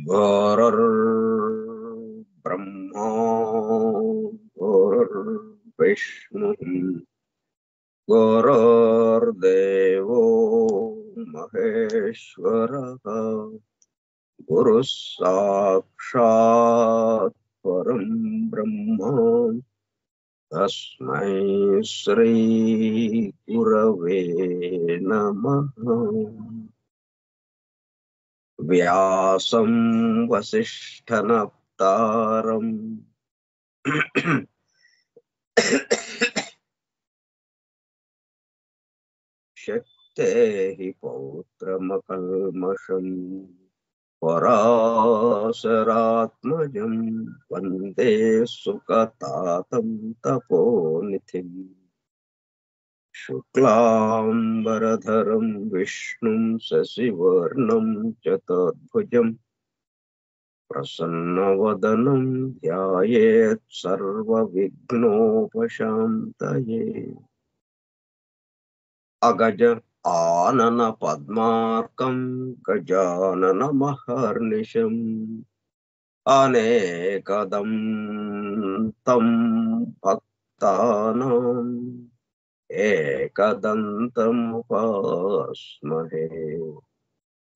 गुरुर्ब्रह्मा गुरुर्विष्णुः गुरुर्देवो महेश्वरः गुरुः साक्षात् परं ब्रह्म तस्मै श्री गुरवे नमः। व्यासं वसिष्ठनप्तारम् शक्तेः पौत्रमकल्मषम् पराशरात्मजं वन्दे सुकतातं तपोनिधिम् शुक्लाम्बरधरं विष्णुं शशिवर्णं चतुर्भुजं प्रसन्नवदनं ध्यायेत् सर्वविघ्नोपशान्तये। अगज आनन पद्मार्कं गजाननमहर्निशम् अनेकदं तं भक्तानाम् एकदन्तमुपास्महे।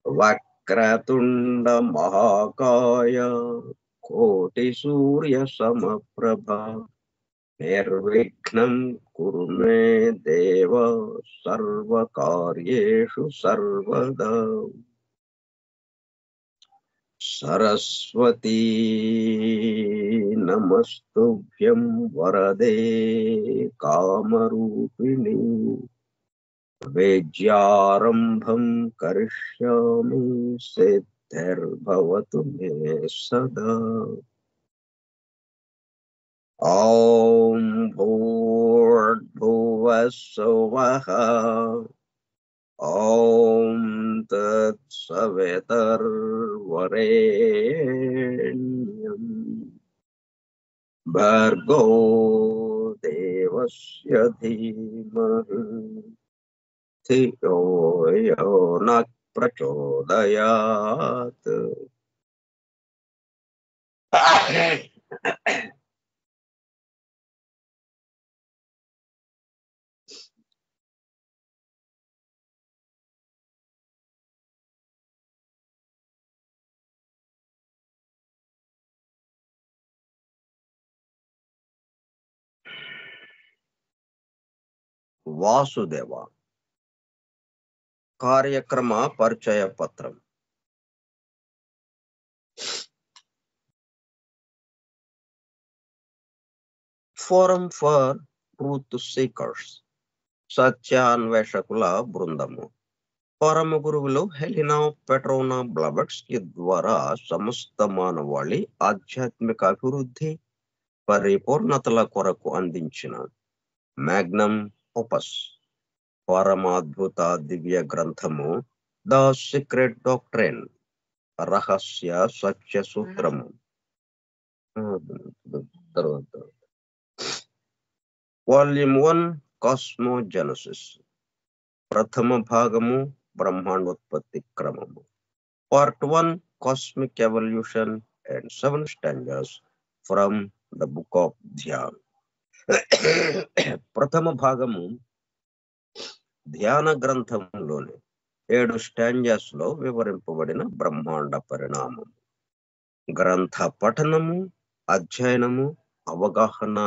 वक्रतुण्ड महाकाय कोटिसूर्यसमप्रभा निर्विघ्नं कुरु मे देव सर्वकार्येषु सर्वदा। सरस्वती नमस्तुभ्यं वरदे कामरूपिणी विद्यारम्भं करिष्यामि सिद्धिर्भवतु मे सदा। ॐ भूर्भुवः स्वः ॐ तत्सवितुर्वरेण्यं भर्गो देवस्य धीमहि धियो यो न प्रचोदयात्। వాసుదేవ కార్యక్రమ పరిచయ పత్రం. ఫోరం ఫర్ ట్రూత్ సీకర్స్, సత్యాన్వేషకుల బృందము. పరమ గురువులు హెలినా పెట్రోనా బ్లబెట్స్కి ద్వారా సమస్త మానవాళి ఆధ్యాత్మిక అభివృద్ధి పరిపూర్ణతల కొరకు అందించిన మ్యాగ్నమ్ ఓపస్ పరమాద్భుత దివ్య గ్రంథము ద సీక్రెట్ డాక్ట్రైన్, రహస్య సత్య సూత్రము. వాల్యూమ్ 1 కాస్మోజెనసిస్, ప్రథమ భాగము బ్రహ్మాండోత్పత్తి క్రమము. Part 1 cosmic evolution and 7 standers from the book of Dhyan. ప్రథమ భాగము ధ్యాన గ్రంథంలోని 7 స్టాంజాస్ లో వివరింపబడిన బ్రహ్మాండ పరిణామం, గ్రంథ పఠనము, అధ్యయనము, అవగాహన,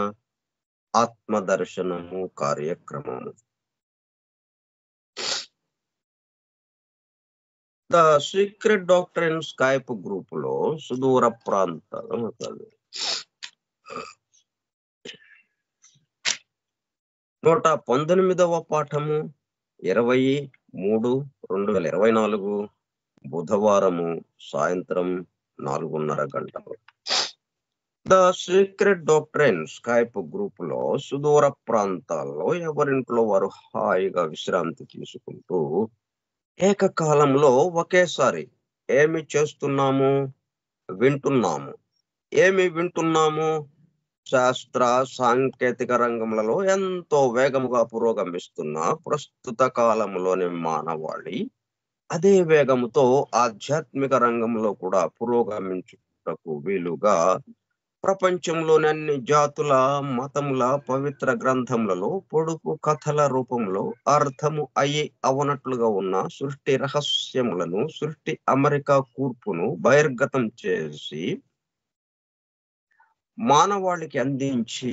ఆత్మదర్శనము కార్యక్రమము. The secret doctrine Skype group లో సుదూర ప్రాంతాలు 119వ పాఠము 23/2024 బుధవారము సాయంత్రం 4:30 గంటలు. The secret doctrine Skype group లో సుదూర ప్రాంతాల్లో ఎవరింట్లో వారు హాయిగా విశ్రాంతి తీసుకుంటూ ఏకకాలంలో ఒకేసారి ఏమి చేస్తున్నాము, వింటున్నాము. ఏమి వింటున్నాము? శాస్త్ర సాంకేతిక రంగంలో ఎంతో వేగముగా పురోగమిస్తున్న ప్రస్తుత కాలంలోని మానవాళి అదే వేగముతో ఆధ్యాత్మిక రంగంలో కూడా పురోగమించుటకు వీలుగా ప్రపంచంలోని అన్ని జాతుల, మతముల పవిత్ర గ్రంథములలో పొడుపు కథల రూపంలో అర్థము అయ్యి అవనట్లుగా ఉన్న సృష్టి రహస్యములను, సృష్టి అమెరికా కూర్పును బహిర్గతం చేసి మానవాళికి అందించి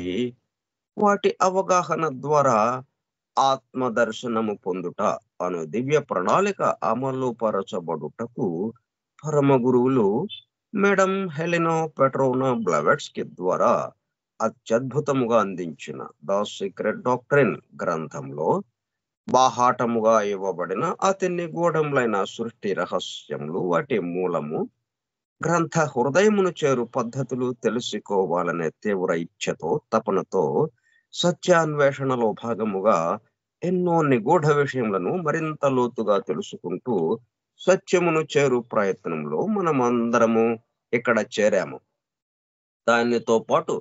వాటి అవగాహన ద్వారా ఆత్మదర్శనము పొందుట అను దివ్య ప్రణాళిక అమలు పరచబడుటకు పరమ గురువులు మేడం హెలెనా పెట్రోనా బ్లవెట్స్కీ ద్వారా అత్యద్భుతముగా అందించిన ద సీక్రెట్ డాక్టరైన్ గ్రంథంలో బాహాటముగా ఇవ్వబడిన అతి నిగూఢములైన సృష్టి రహస్యములు, వాటి మూలము, గ్రంథ హృదయమును చేరు పద్ధతులు తెలుసుకోవాలనే తీవ్ర ఇచ్ఛతో, తపనతో సత్యాన్వేషణలో భాగముగా ఎన్నో నిగూఢ విషయములను మరింత లోతుగా తెలుసుకుంటూ సత్యమును చేరు ప్రయత్నంలో మనమందరము ఇక్కడ చేరాము. దానితో పాటు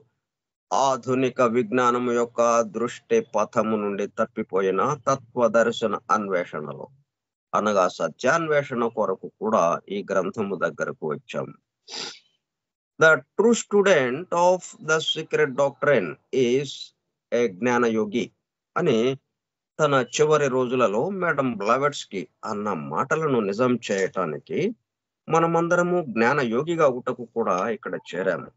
ఆధునిక విజ్ఞానం యొక్క దృష్టి పథము నుండి తప్పిపోయిన తత్వదర్శన అన్వేషణలో అనగా సత్యాన్వేషణ కొరకు కూడా ఈ గ్రంథము దగ్గరకు వచ్చాము. The true student of the secret doctrine is a జ్ఞానయోగి అని తన చివరి రోజులలో మేడం బ్లవెట్స్కీ అన్న మాటలను నిజం చేయటానికి మనమందరము జ్ఞానయోగిగా అవుటకు కూడా ఇక్కడ చేరాము.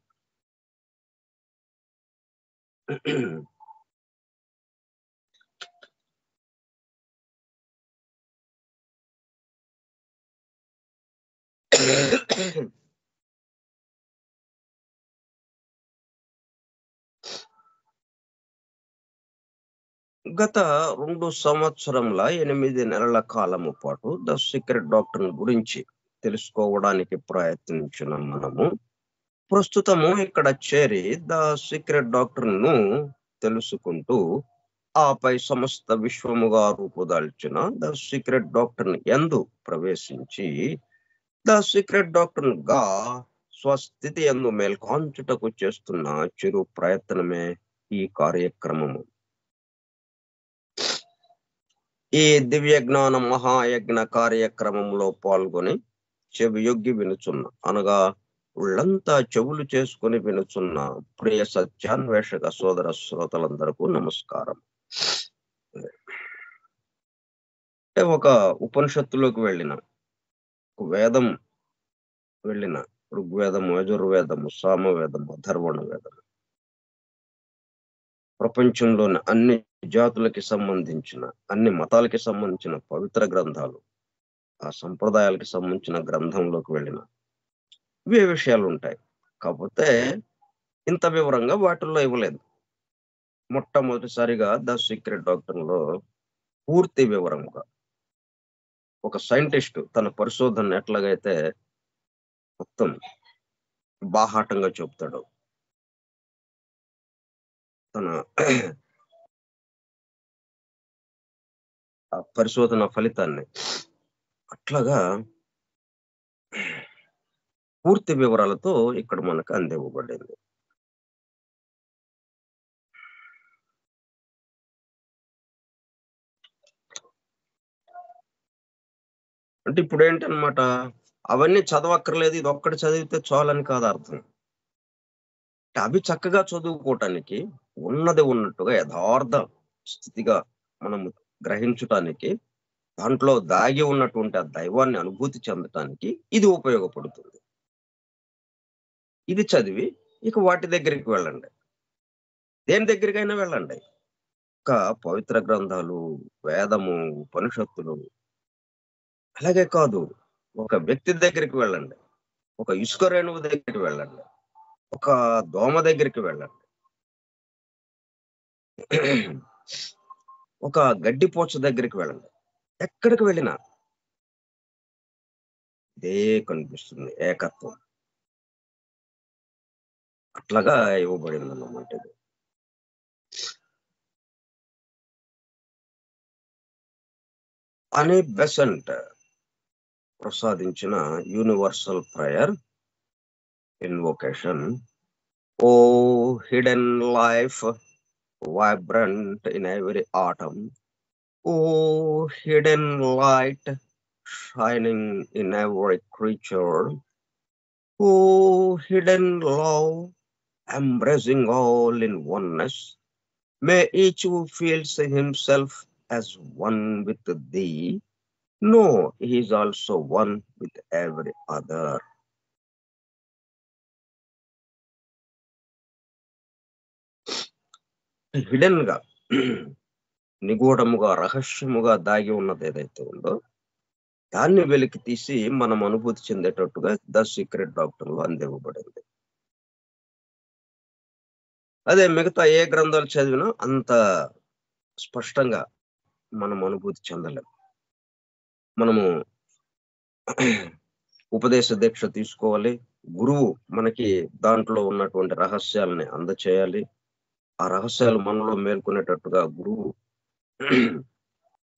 గత 2 సంవత్సరముల 8 నెలల కాలము పాటు ద సీక్రెట్ డాక్టర్ గురించి తెలుసుకోవడానికి ప్రయత్నించిన మనము ప్రస్తుతము ఇక్కడ చేరి ద సీక్రెట్ డాక్టర్ ను తెలుసుకుంటూ ఆపై సమస్త విశ్వముగా రూపుదాల్చిన ద సీక్రెట్ డాక్టర్ యందు ప్రవేశించి ద సీక్రెట్ డాక్టర్ గా స్వస్థితి యందు మేల్కాంచుటకు చేస్తున్న చిరు ప్రయత్నమే ఈ కార్యక్రమము. ఈ దివ్య జ్ఞాన మహాయజ్ఞ కార్యక్రమంలో పాల్గొని చెవియొగ్గి వినుచున్న, అనగా ఉళ్ళంతా చెవులు చేసుకుని వినుచున్న ప్రియ సత్యాన్వేషక సోదర శ్రోతలందరకు నమస్కారం. ఒక ఉపనిషత్తులోకి వెళ్ళిన, వేదం వెళ్ళిన, ఋగ్వేదము, యజుర్వేదము, సామవేదము, అథర్వణ వేదము, ప్రపంచంలోని అన్ని జాతులకి సంబంధించిన, అన్ని మతాలకి సంబంధించిన పవిత్ర గ్రంథాలు, ఆ సంప్రదాయాలకి సంబంధించిన గ్రంథంలోకి వెళ్ళిన ఇవే విషయాలు ఉంటాయి. కాకపోతే ఇంత వివరంగా వాటిల్లో ఇవ్వలేదు. మొట్టమొదటిసారిగా ద సీక్రెట్ డాక్టర్ లో పూర్తి వివరంగా ఒక సైంటిస్ట్ తన పరిశోధన ఎట్లాగైతే మొత్తం బాహాటంగా చెప్తాడు, తన పరిశోధన ఫలితాన్ని, అట్లాగా పూర్తి వివరాలతో ఇక్కడ మనకు అందివ్వబడింది. అంటే ఇప్పుడు ఏంటనమాట, అవన్నీ చదవక్కర్లేదు, ఇది ఒక్కటి చదివితే చాలని కాదు అర్థం. అవి చక్కగా చదువుకోవటానికి, ఉన్నది ఉన్నట్టుగా యథార్థ స్థితిగా మనము గ్రహించటానికి దాంట్లో దాగి ఉన్నటువంటి ఆ దైవాన్ని అనుభూతి చెందటానికి ఇది ఉపయోగపడుతుంది. ఇది చదివి ఇక వాటి దగ్గరికి వెళ్ళండి. దేని దగ్గరికైనా వెళ్ళండి. ఇంకా పవిత్ర గ్రంథాలు, వేదము, ఉపనిషత్తులు అలాగే కాదు. ఒక వ్యక్తి దగ్గరికి వెళ్ళండి. ఒక ఇసుక రేణువు దగ్గరికి వెళ్ళండి. ఒక దోమ దగ్గరికి వెళ్ళండి. ఒక గడ్డి పోచ దగ్గరికి వెళ్ళండి. ఎక్కడికి వెళ్ళినా ఇదే కనిపిస్తుంది, ఏకత్వం. అట్లాగా ఇవ్వబడిందన్నమాట ఇది. అని బెసెంట్ ప్రసాదించిన universal prayer invocation. O hidden life vibrant in every atom. Oh, hidden light shining in every creature. Oh, hidden love embracing all in oneness. May each who feels himself as one with thee know he is also one with every other. Hidden గా, నిగూఢముగా, రహస్యముగా దాగి ఉన్నది ఏదైతే ఉందో దాన్ని వెలికి తీసి మనం అనుభూతి చెందేటట్టుగా ద సీక్రెట్ డాక్టర్ లో అందివ్వబడింది. అదే మిగతా ఏ గ్రంథాలు చదివినా అంత స్పష్టంగా మనం అనుభూతి చెందలేం. మనము ఉపదేశ దీక్ష తీసుకోవాలి. గురువు మనకి దాంట్లో ఉన్నటువంటి రహస్యాలని అందచేయాలి. ఆ రహస్యాలు మనలో మేల్కొనేటట్టుగా గురువు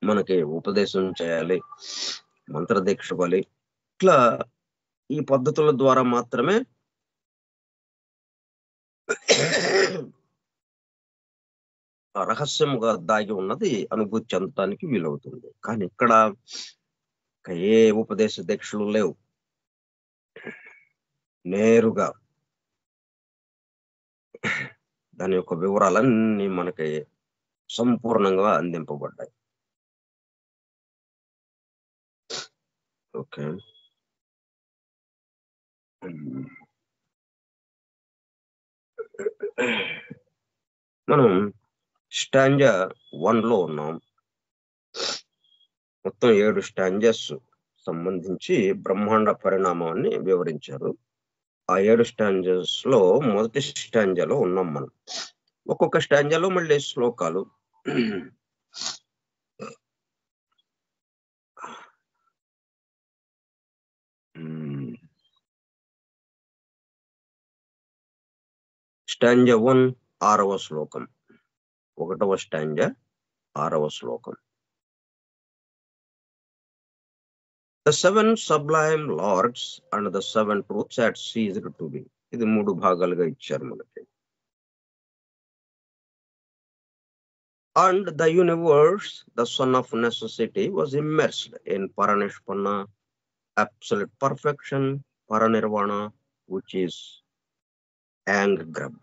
మనకి ఉపదేశం చేయాలి, మంత్రదీక్ష ఇవ్వాలి. ఇట్లా ఈ పద్ధతుల ద్వారా మాత్రమే ఆ రహస్యముగా దాగి ఉన్నది అనుభూతి చెందటానికి వీలవుతుంది. కానీ ఇక్కడ ఏ ఉపదేశ దీక్షలు లేవు. నేరుగా దాని యొక్క వివరాలన్నీ మనకి సంపూర్ణంగా అందింపబడ్డాయి. ఓకే, మనం స్టాంజా 1 లో ఉన్నాం. మొత్తం 7 స్టాంజెస్ సంబంధించి బ్రహ్మాండ పరిణామాన్ని వివరించారు. ఆ 7 స్టాంజెస్ లో మొదటి స్టాంజాలో ఉన్నాం మనం. ఒక్కొక్క స్టాంజాలో మళ్ళీ శ్లోకాలు. స్టాంజా 1 6వ శ్లోకం, 1వ స్టాంజా 6వ శ్లోకం. The 7 sublime lords and the 7 truths had ceased to be. ఇది 3 భాగాలుగా ఇచ్చారు మనకి. And the universe, the son of necessity, was immersed in Paranishpanna, absolute perfection, Paranirvana, which is Angrab.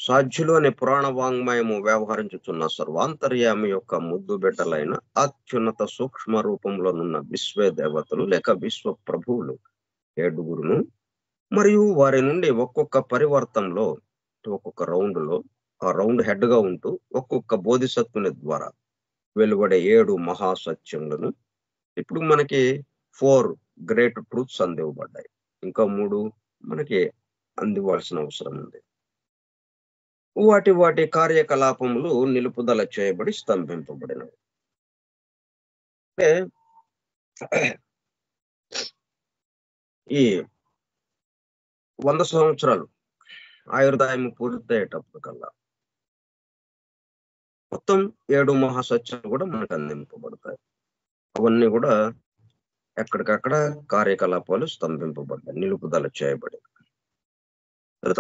సాధ్యులు అనే పురాణ వాంగ్మయము వ్యవహరించుతున్న సర్వాంతర్యామి యొక్క ముద్దు బిడ్డలైన అత్యున్నత సూక్ష్మ రూపంలోనున్న విశ్వ దేవతలు లేక విశ్వ ప్రభువులు 7 మరియు వారి నుండి ఒక్కొక్క పరివర్తనలో, ఒక్కొక్క రౌండ్ లో ఆ రౌండ్ హెడ్ గా ఉంటూ ఒక్కొక్క బోధిసత్వుని ద్వారా వెలువడే 7 మహాసత్యములను ఇప్పుడు మనకి 4 గ్రేట్ ట్రూత్స్ అందివ్వబడ్డాయి. ఇంకా 3 మనకి అందివ్వాల్సిన అవసరం ఉంది. వాటి వాటి కార్యకలాపములు నిలుపుదల చేయబడి స్తంభింపబడినవి. ఈ 100 సంవత్సరాలు ఆయుర్దాయం పూర్తయ్యేటప్పుడు కల్లా మొత్తం 7 మహాసత్యాలు కూడా మనకు అందింపబడతాయి. అవన్నీ కూడా ఎక్కడికక్కడ కార్యకలాపాలు స్తంభింపబడ్డాయి, నిలుపుదల చేయబడి.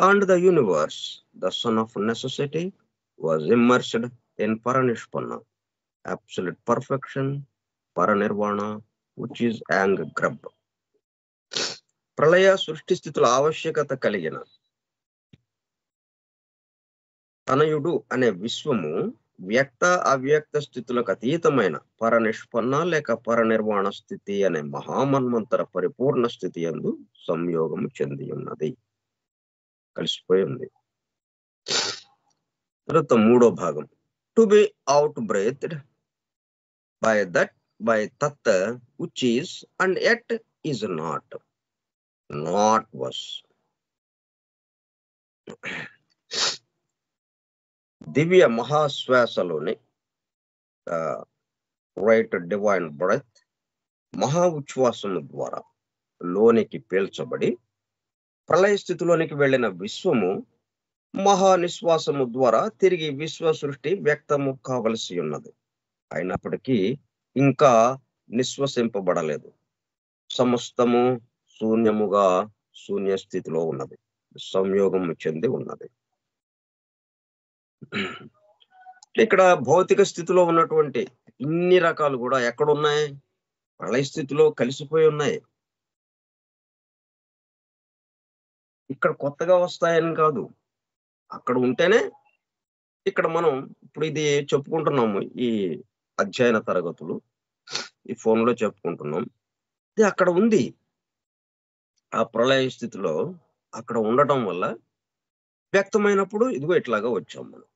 And the universe, the son of necessity, was immersed in Paranishpanna, absolute perfection, Paranirvana, which is Angrab. ప్రళయ సృష్టి స్థితుల ఆవశ్యకత కలిగిన తనయుడు అనే విశ్వము వ్యక్త అవ్యక్త స్థితులకు అతీతమైన పరనిష్పన్న లేక పరనిర్వాణ స్థితి అనే మహామన్వంతర పరిపూర్ణ స్థితి యందు సంయోగము చెంది ఉన్నది, కలిసిపోయి ఉంది. తర్వాత మూడో భాగం, to be out breathed by తత్ which is and yet is not was. దివ్య మహాశ్వాసలోని రైట్ డివైన్ బ్రెత్ మహా ఉచ్ఛ్వాసము ద్వారా లోనికి పీల్చబడి ప్రళయ స్థితిలోనికి వెళ్ళిన విశ్వము మహా నిశ్వాసము ద్వారా తిరిగి విశ్వ సృష్టి వ్యక్తము కావలసి ఉన్నది. అయినప్పటికీ ఇంకా నిశ్వసింపబడలేదు. సమస్తము శూన్యముగా శూన్య స్థితిలో ఉన్నది, సంయోగము చెంది ఉన్నది. ఇక్కడ భౌతిక స్థితిలో ఉన్నటువంటి ఇన్ని రకాలు కూడా ఎక్కడున్నాయి? ప్రళయ స్థితిలో కలిసిపోయి ఉన్నాయి. ఇక్కడ కొత్తగా వస్తాయని కాదు, అక్కడ ఉంటేనే ఇక్కడ మనం ఇప్పుడు ఇది చెప్పుకుంటున్నాము, ఈ అధ్యయన తరగతులు ఈ ఫోన్లో చెప్పుకుంటున్నాం. ఇది అక్కడ ఉంది. ఆ ప్రళయ స్థితిలో అక్కడ ఉండటం వల్ల వ్యక్తమైనప్పుడు ఇదిగో ఇట్లాగా వచ్చాం మనం.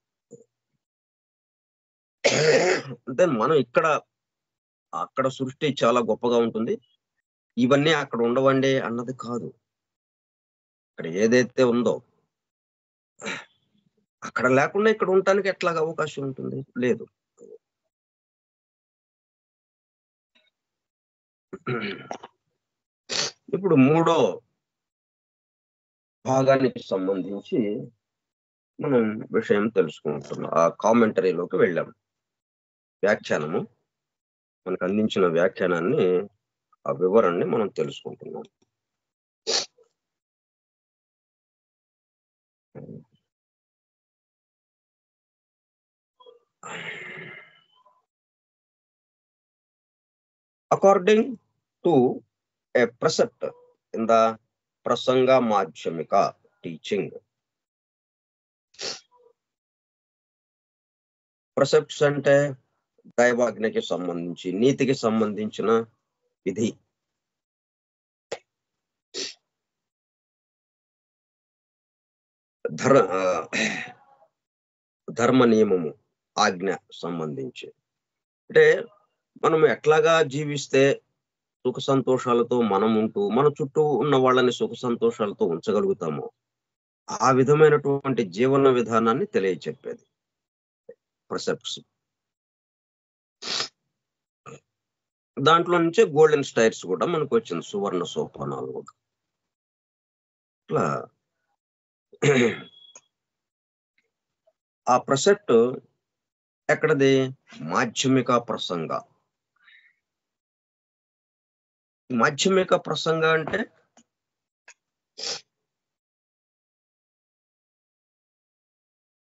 అంటే మనం ఇక్కడ అక్కడ సృష్టి చాలా గొప్పగా ఉంటుంది, ఇవన్నీ అక్కడ ఉండవండి అన్నది కాదు. ఇక్కడ ఏదైతే ఉందో అక్కడ లేకుండా ఇక్కడ ఉండటానికి ఎట్లాగా అవకాశం ఉంటుంది? లేదు. ఇప్పుడు మూడో భాగానికి సంబంధించి మనం విషయం తెలుసుకుంటున్నాం. ఆ కామెంటరీలోకి వెళ్ళాం. వ్యాఖ్యానము మనకు అందించిన వ్యాఖ్యానాన్ని, ఆ వివరణని మనం తెలుసుకుంటున్నాం. According to a precept in the Prasanga Madhyamika teaching, precepts అంటే దైవాజ్ఞకి సంబంధించి, నీతికి సంబంధించిన విధి. ధర్మ నియమము, ఆజ్ఞ సంబంధించి, అంటే మనం ఎట్లాగా జీవిస్తే సుఖ సంతోషాలతో మనం ఉంటూ మన చుట్టూ ఉన్న వాళ్ళని సుఖ సంతోషాలతో ఉంచగలుగుతామో ఆ విధమైనటువంటి జీవన విధానాన్ని తెలియచెప్పేది ప్రిసెప్ట్స్. దాంట్లో నుంచే గోల్డెన్ స్టైర్స్ కూడా మనకు వచ్చింది, సువర్ణ సోపానాలు కూడా. ఇట్లా ఆ ప్రిసెప్ట్ ఎక్కడది? మాధ్యమిక ప్రసంగ. మాధ్యమిక ప్రసంగ అంటే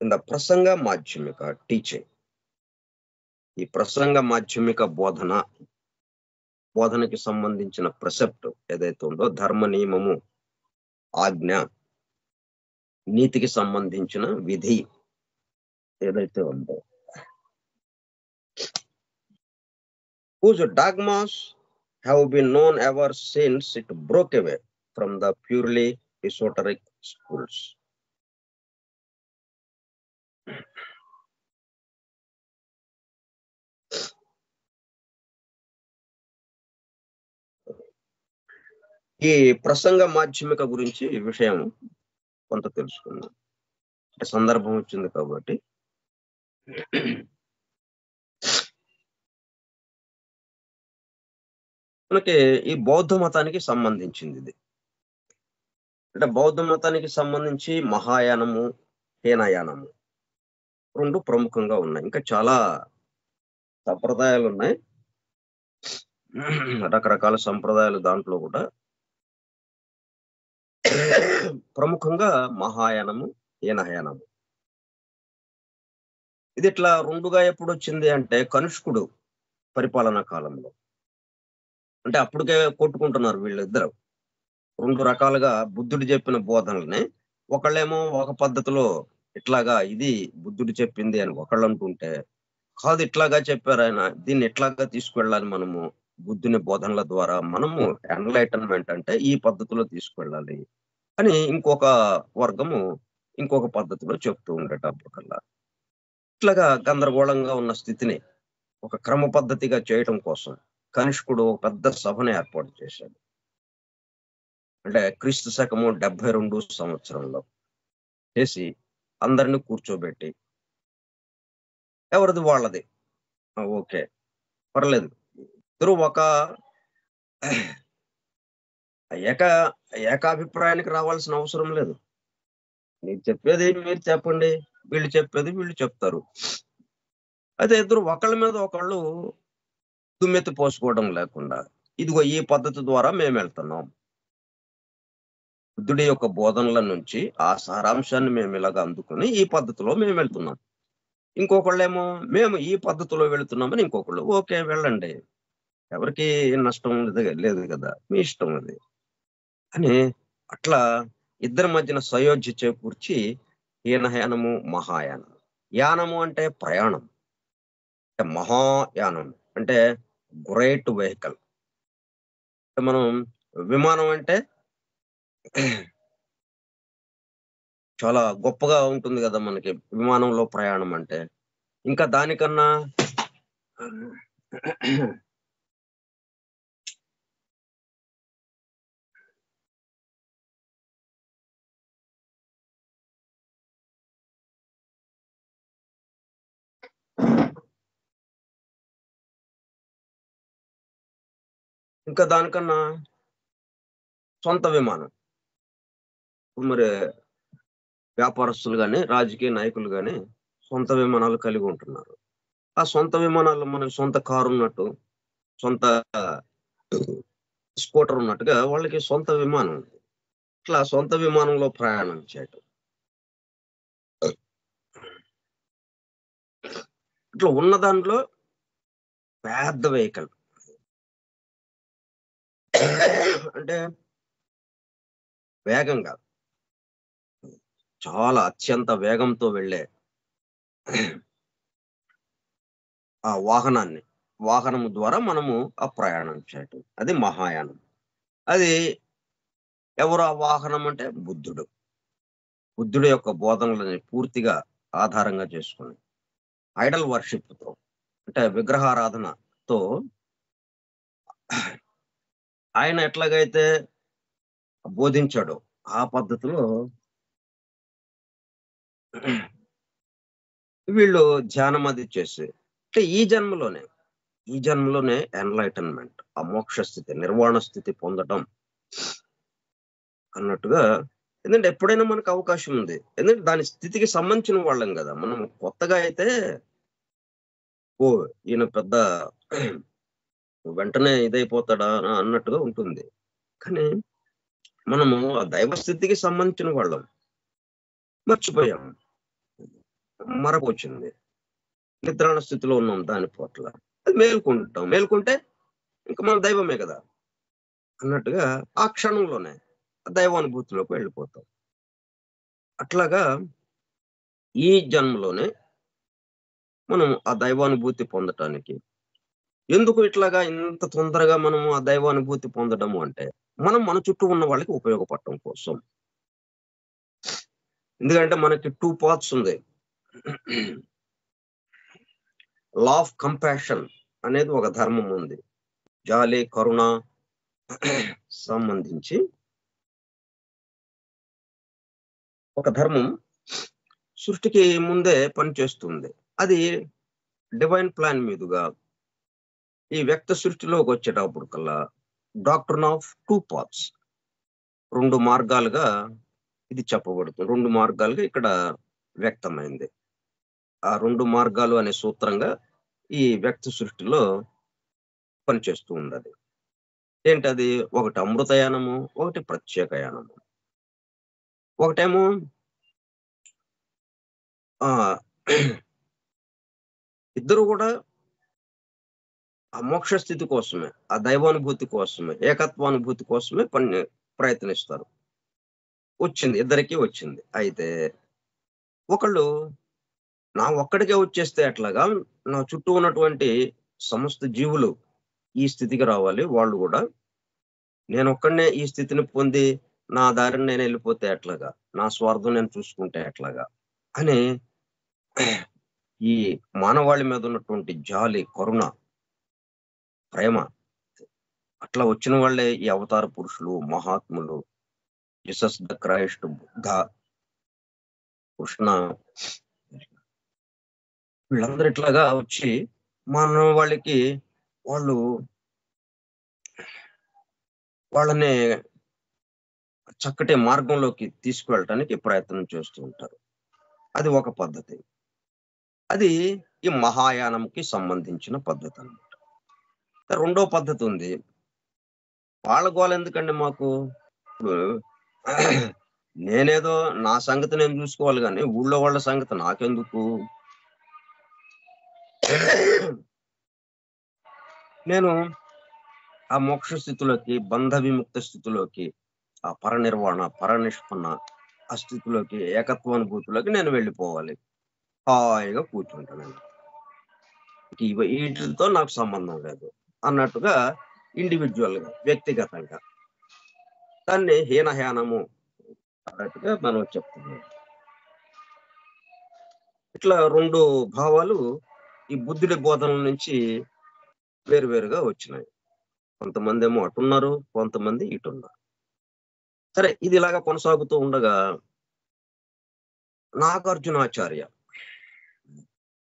ఇన్ ద ప్రసంగ మాధ్యమిక టీచింగ్. ఈ ప్రసంగ మాధ్యమిక బోధనకి సంబంధించిన ప్రిసెప్ట్ ఏదైతే ఉందో, ధర్మ నియమము, ఆజ్ఞ, నీతికి సంబంధించిన విధి ఏదైతే ఉందో, whose dogmas have been known ever since it broke away from the purely esoteric schools. ఈ ప్రసంగ మాధ్యమిక గురించి ఈ విషయం కొంత తెలుసుకుందాం. సందర్భం వచ్చింది కాబట్టి. మనకి ఈ బౌద్ధ మతానికి సంబంధించింది ఇది. అంటే బౌద్ధ మతానికి సంబంధించి మహాయానము, హీనయానము రెండు ప్రముఖంగా ఉన్నాయి. ఇంకా చాలా సంప్రదాయాలు ఉన్నాయి, రకరకాల సంప్రదాయాలు. దాంట్లో కూడా ప్రముఖంగా మహాయానము, హీనయానము. ఇది ఇట్లా రెండుగా ఎప్పుడు వచ్చింది అంటే కనిష్కుడు పరిపాలనా కాలంలో. అంటే అప్పటికే కొట్టుకుంటున్నారు వీళ్ళిద్దరు. రెండు రకాలుగా బుద్ధుడు చెప్పిన బోధనల్ని ఒకళ్ళేమో ఒక పద్ధతిలో ఇట్లాగా ఇది బుద్ధుడు చెప్పింది అని ఒకళ్ళు అంటుంటే, కాదు ఇట్లాగా చెప్పారు ఆయన, దీన్ని ఎట్లాగా తీసుకువెళ్ళాలి మనము బుద్ధుని బోధనల ద్వారా, మనము ఎన్లైటన్మెంట్ అంటే ఈ పద్ధతిలో తీసుకువెళ్ళాలి అని ఇంకొక వర్గము ఇంకొక పద్ధతిలో చెప్తూ ఉండేటప్పటికల్లా ఇట్లాగా గందరగోళంగా ఉన్న స్థితిని ఒక క్రమ పద్ధతిగా చేయటం కోసం కనిష్కుడు ఒక పెద్ద సభను ఏర్పాటు చేశాడు. అంటే క్రీస్తు శకము 72 సంవత్సరంలో చేసి అందరిని కూర్చోబెట్టి ఎవరిది వాళ్ళది, ఓకే పర్లేదు, ఇద్దరు ఒక ఏకాభిప్రాయానికి రావాల్సిన అవసరం లేదు. మీరు చెప్పేది మీరు చెప్పండి, వీళ్ళు చెప్పేది వీళ్ళు చెప్తారు. అయితే ఇద్దరు ఒకళ్ళ మీద ఒకళ్ళు దుమ్మెత్తి పోసుకోవడం లేకుండా, ఇదిగో ఈ పద్ధతి ద్వారా మేము వెళ్తున్నాం, బుద్ధుడి యొక్క బోధనల నుంచి ఆ సారాంశాన్ని మేము ఇలాగ అందుకుని ఈ పద్ధతిలో మేము వెళ్తున్నాం. ఇంకొకళ్ళేమో మేము ఈ పద్ధతిలో వెళుతున్నామని ఇంకొకళ్ళు, ఓకే వెళ్ళండి, ఎవరికి నష్టం లేదు కదా, మీ ఇష్టం అది అని అట్లా ఇద్దరి మధ్యన సయోధ్య చేకూర్చి హీనయానము మహాయానము. యానము అంటే ప్రయాణం, అంటే మహాయానం అంటే గ్రేట్ వెహికల్. మనం విమానం అంటే చాలా గొప్పగా ఉంటుంది కదా మనకి విమానంలో ప్రయాణం అంటే. ఇంకా దానికన్నా సొంత విమానం. మరి వ్యాపారస్తులు కానీ రాజకీయ నాయకులు కానీ సొంత విమానాలు కలిగి ఉంటున్నారు. ఆ సొంత విమానాలు మనకి సొంత కారు ఉన్నట్టు, సొంత స్కూటర్ ఉన్నట్టుగా వాళ్ళకి సొంత విమానం ఉంది. ఇట్లా సొంత విమానంలో ప్రయాణం చేయటం, ఇట్లా ఉన్న దాంట్లో పెద్ద వెహికల్ అంటే వేగంగా చాలా అత్యంత వేగంతో వెళ్ళే ఆ వాహనము ద్వారా మనము ఆ ప్రయాణం చేయటం, అది మహాయానం. అది ఎవరు ఆ వాహనం అంటే బుద్ధుడు యొక్క బోధనలని పూర్తిగా ఆధారంగా చేసుకుని ఐడల్ వర్షిప్ తో, అంటే విగ్రహారాధనతో ఆయన ఎట్లాగైతే బోధించాడో ఆ పద్ధతిలో వీళ్ళు ధ్యానం అది చేసి, అంటే ఈ జన్మలోనే ఎన్లైటన్మెంట్, ఆ మోక్ష స్థితి, నిర్వాణ స్థితి పొందడం అన్నట్టుగా. ఎందుకంటే ఎప్పుడైనా మనకు అవకాశం ఉంది, ఎందుకంటే దాని స్థితికి సంబంధించిన వాళ్ళం కదా మనం. కొత్తగా అయితే ఈయన పెద్ద వెంటనే ఇదైపోతాడా అన్నట్టుగా ఉంటుంది. కానీ మనము ఆ దైవ స్థితికి సంబంధించిన వాళ్ళం, మర్చిపోయాం, మరపొచ్చింది, నిద్రాణ స్థితిలో ఉన్నాం. దాని పట్ల అది మేల్కుంటే ఇంకా మన దైవమే కదా అన్నట్టుగా ఆ క్షణంలోనే దైవానుభూతిలోకి వెళ్ళిపోతాం. అట్లాగా ఈ జన్మలోనే మనం ఆ దైవానుభూతి పొందటానికి, ఎందుకు ఇట్లాగా ఇంత తొందరగా మనము ఆ దైవానుభూతి పొందడము అంటే, మనం మన చుట్టూ ఉన్న వాళ్ళకి ఉపయోగపడటం కోసం. ఎందుకంటే మనకి 2 పార్ట్స్ ఉంది. లా ఆఫ్ కంపాషన్ అనేది ఒక ధర్మం ఉంది, జాలి కరుణ సంబంధించి ఒక ధర్మం సృష్టికి ముందే పనిచేస్తుంది. అది డివైన్ ప్లాన్ మీదుగా ఈ వ్యక్త సృష్టిలోకి వచ్చేటప్పుడు కల్లా డాక్ట్రిన్ ఆఫ్ 2 పార్ట్స్, 2 మార్గాలుగా ఇది చెప్పబడుతుంది. 2 మార్గాలుగా ఇక్కడ వ్యక్తమైంది. ఆ 2 మార్గాలు అనే సూత్రంగా ఈ వ్యక్త సృష్టిలో పనిచేస్తూ ఉంది. అది ఏంటది? ఒకటి అమృతయానము, ఒకటి ప్రత్యేకయానము. ఒకటేమో ఇద్దరు కూడా ఆ మోక్ష స్థితి కోసమే, ఆ దైవానుభూతి కోసమే, ఏకత్వానుభూతి కోసమే ప్రయత్నిస్తారు. ఇద్దరికీ వచ్చింది. అయితే ఒకళ్ళు నా ఒక్కడికే వచ్చేస్తే ఎట్లాగా, నా చుట్టూ ఉన్నటువంటి సమస్త జీవులు ఈ స్థితికి రావాలి. వాళ్ళు కూడా నేనొక్కడినే ఈ స్థితిని పొంది నా దారిని నేను వెళ్ళిపోతే ఎట్లాగా, నా స్వార్థం నేను చూసుకుంటే ఎట్లాగా అని ఈ మానవాళి మీద ఉన్నటువంటి జాలి, కరుణ, ప్రేమ అట్లా వచ్చిన వాళ్ళే ఈ అవతార పురుషులు, మహాత్ములు, Jesus the Christ, Buddha, Krishna, వీళ్ళందరూ ఇట్లాగా వచ్చి మన వాళ్ళని చక్కటి మార్గంలోకి తీసుకువెళ్ళటానికి ప్రయత్నం చేస్తూ ఉంటారు. అది ఒక పద్ధతి. అది ఈ మహాయానంకి సంబంధించిన పద్ధతి అన్నమాట. రెండో పద్ధతి ఉంది. వాళ్ళ గోల ఎందుకండి మాకు? ఇప్పుడు నేనేదో నా సంగతి నేను చూసుకోవాలి కానీ ఊళ్ళో వాళ్ళ సంగతి నాకెందుకు? నేను ఆ మోక్ష స్థితిలోకి, బంధ విముక్త స్థితిలోకి, ఆ పరనిర్వాణ, పరనిష్పన్న ఆ స్థితిలోకి, ఏకత్వానుభూతిలోకి నేను వెళ్ళిపోవాలి. హాయిగా కూర్చుంటాను. వీటితో నాకు సంబంధం లేదు అన్నట్టుగా ఇండివిజువల్ గా, వ్యక్తిగతంగా దాన్ని హీనహీనము అన్నట్టుగా మనం చెప్తున్నాం. ఇట్లా రెండు భావాలు ఈ బుద్ధుడి బోధనల నుంచి వేరువేరుగా వచ్చినాయి. కొంతమంది ఏమో అటున్నారు, కొంతమంది ఇటున్నారు. సరే, ఇది ఇలాగా కొనసాగుతూ ఉండగా నాగార్జునాచార్య